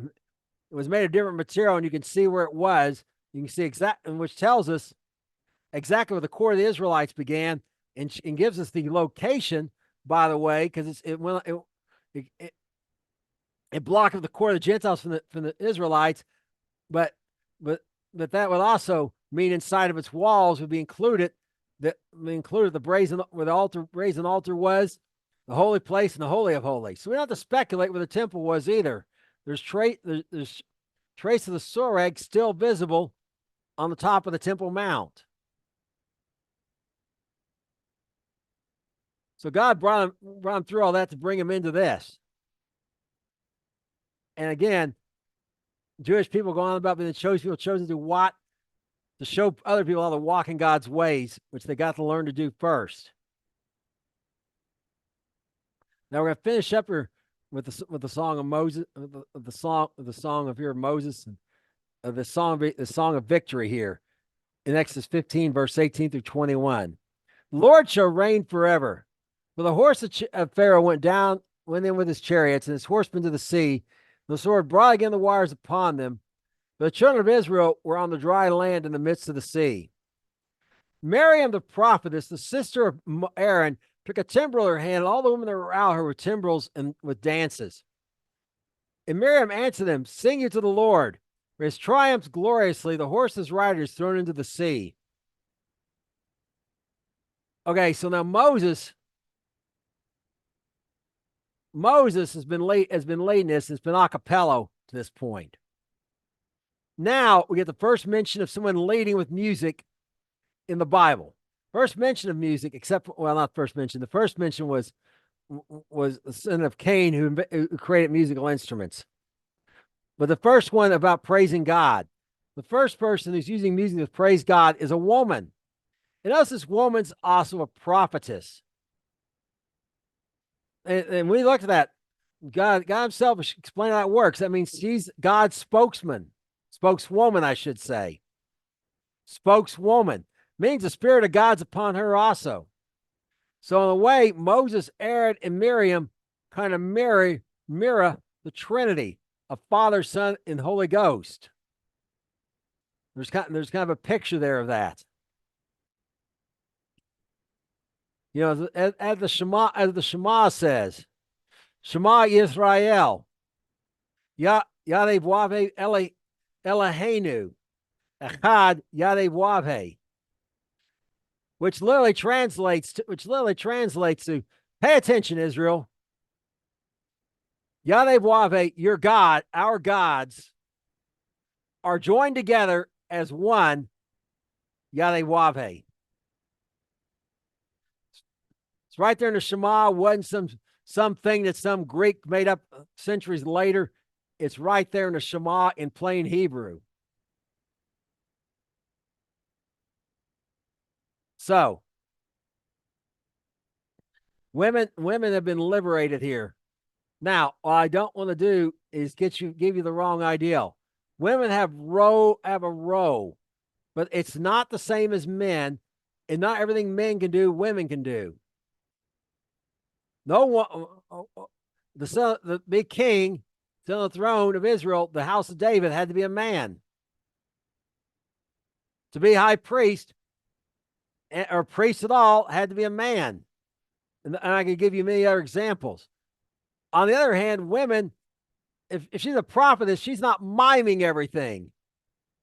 was made of different material, and you can see where it was. You can see which tells us exactly where the core of the Israelites began, and gives us the location, by the way, because it blocked the core of the Gentiles from the Israelites, but but that would also mean inside of its walls would be included the brazen where the brazen altar was, the holy place, and the holy of holies. So we don't have to speculate where the temple was either. There's trace of the soreg still visible on the top of the Temple Mount. So God brought him through all that to bring him into this. And again, Jewish people go on about being the chosen people, chosen to what? To show other people how to walk in God's ways, which they got to learn to do first. Now we're going to finish up here with the song of Moses, the song of here of Moses, and the song of victory here in Exodus 15, verse 18 through 21. The Lord shall reign forever. For the horse of Pharaoh went in with his chariots and his horsemen to the sea. The sword brought again the waters upon them. But the children of Israel were on the dry land in the midst of the sea. Miriam the prophetess, the sister of Aaron, took a timbrel in her hand, and all the women that were around her with timbrels and with dances. And Miriam answered them, "Sing you to the Lord, for his triumphs gloriously, the horse's rider is thrown into the sea." Okay, so now Moses has been leading this. It's been a cappella to this point. Now we get the first mention of someone leading with music in the Bible. First mention of music, not first mention. The first mention was the son of Cain who created musical instruments. But the first one about praising God, the first person who's using music to praise God is a woman. And notice this woman's also a prophetess. And we looked at that. God himself explained how that works. That means she's God's spokeswoman, I should say. Spokeswoman means the Spirit of God's upon her also. So in a way, Moses, Aaron, and Miriam kind of mirror the Trinity of Father, Son, and Holy Ghost. There's kind of a picture there of that. You know, as the Shema says, Shema Yisrael, Yadev Wave Eloheinu, Echad Yadev Wave, which literally translates to pay attention, Israel. Yadev Wave, your God, our gods, are joined together as one. Yadev Wave. It's right there in the Shema. Wasn't something that some Greek made up centuries later. It's right there in the Shema in plain Hebrew. So, women have been liberated here. Now, what I don't want to do is give you the wrong ideal. Women have a role, but it's not the same as men, and not everything men can do, women can do. No one, the big king, on the throne of Israel, the house of David, had to be a man. To be high priest or priest at all had to be a man. And I can give you many other examples. On the other hand, women, if she's a prophetess, she's not miming everything.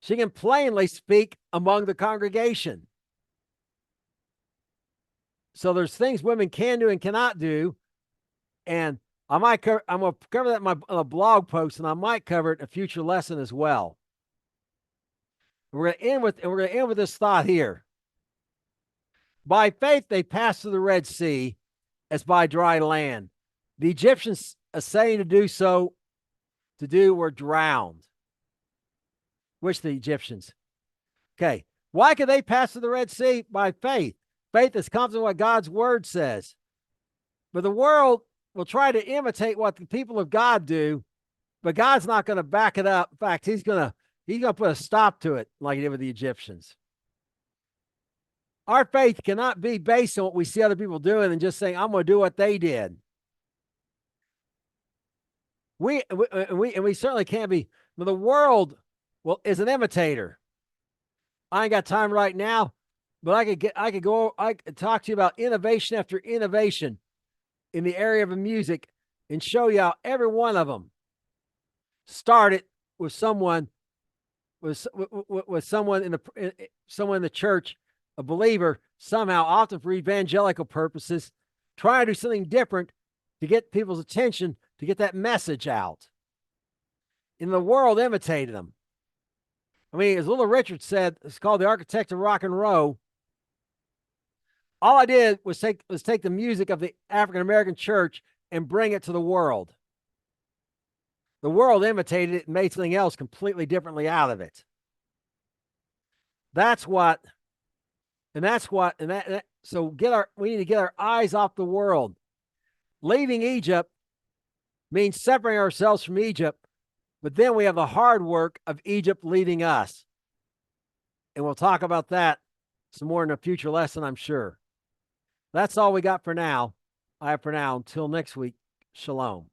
She can plainly speak among the congregation. So there's things women can do and cannot do. And I'm going to cover that in a blog post, and I might cover it in a future lesson as well. We're going to end with this thought here. By faith, they passed through the Red Sea as by dry land. The Egyptians essaying to do were drowned. Which the Egyptians? Okay. Why could they pass through the Red Sea? By faith. Faith is confident in what God's word says. But the world will try to imitate what the people of God do, but God's not going to back it up. In fact, he's going to put a stop to it like he did with the Egyptians. Our faith cannot be based on what we see other people doing and just saying, I'm going to do what they did. We certainly can't be. The world is an imitator. I ain't got time right now, but I could talk to you about innovation after innovation in the area of music and show you how every one of them started with someone with someone someone in the church, a believer, somehow, often for evangelical purposes, trying to do something different to get people's attention, to get that message out. And the world imitated them. I mean, as Little Richard said, it's called The Architect of Rock and Roll. All I did was take the music of the African American church and bring it to the world. The world imitated it and made something else completely differently out of it. That's what, and that's what, and that so we need to get our eyes off the world. Leaving Egypt means separating ourselves from Egypt, but then we have the hard work of Egypt leaving us. And we'll talk about that some more in a future lesson, I'm sure. That's all we got for now. I have for now. Until next week, shalom.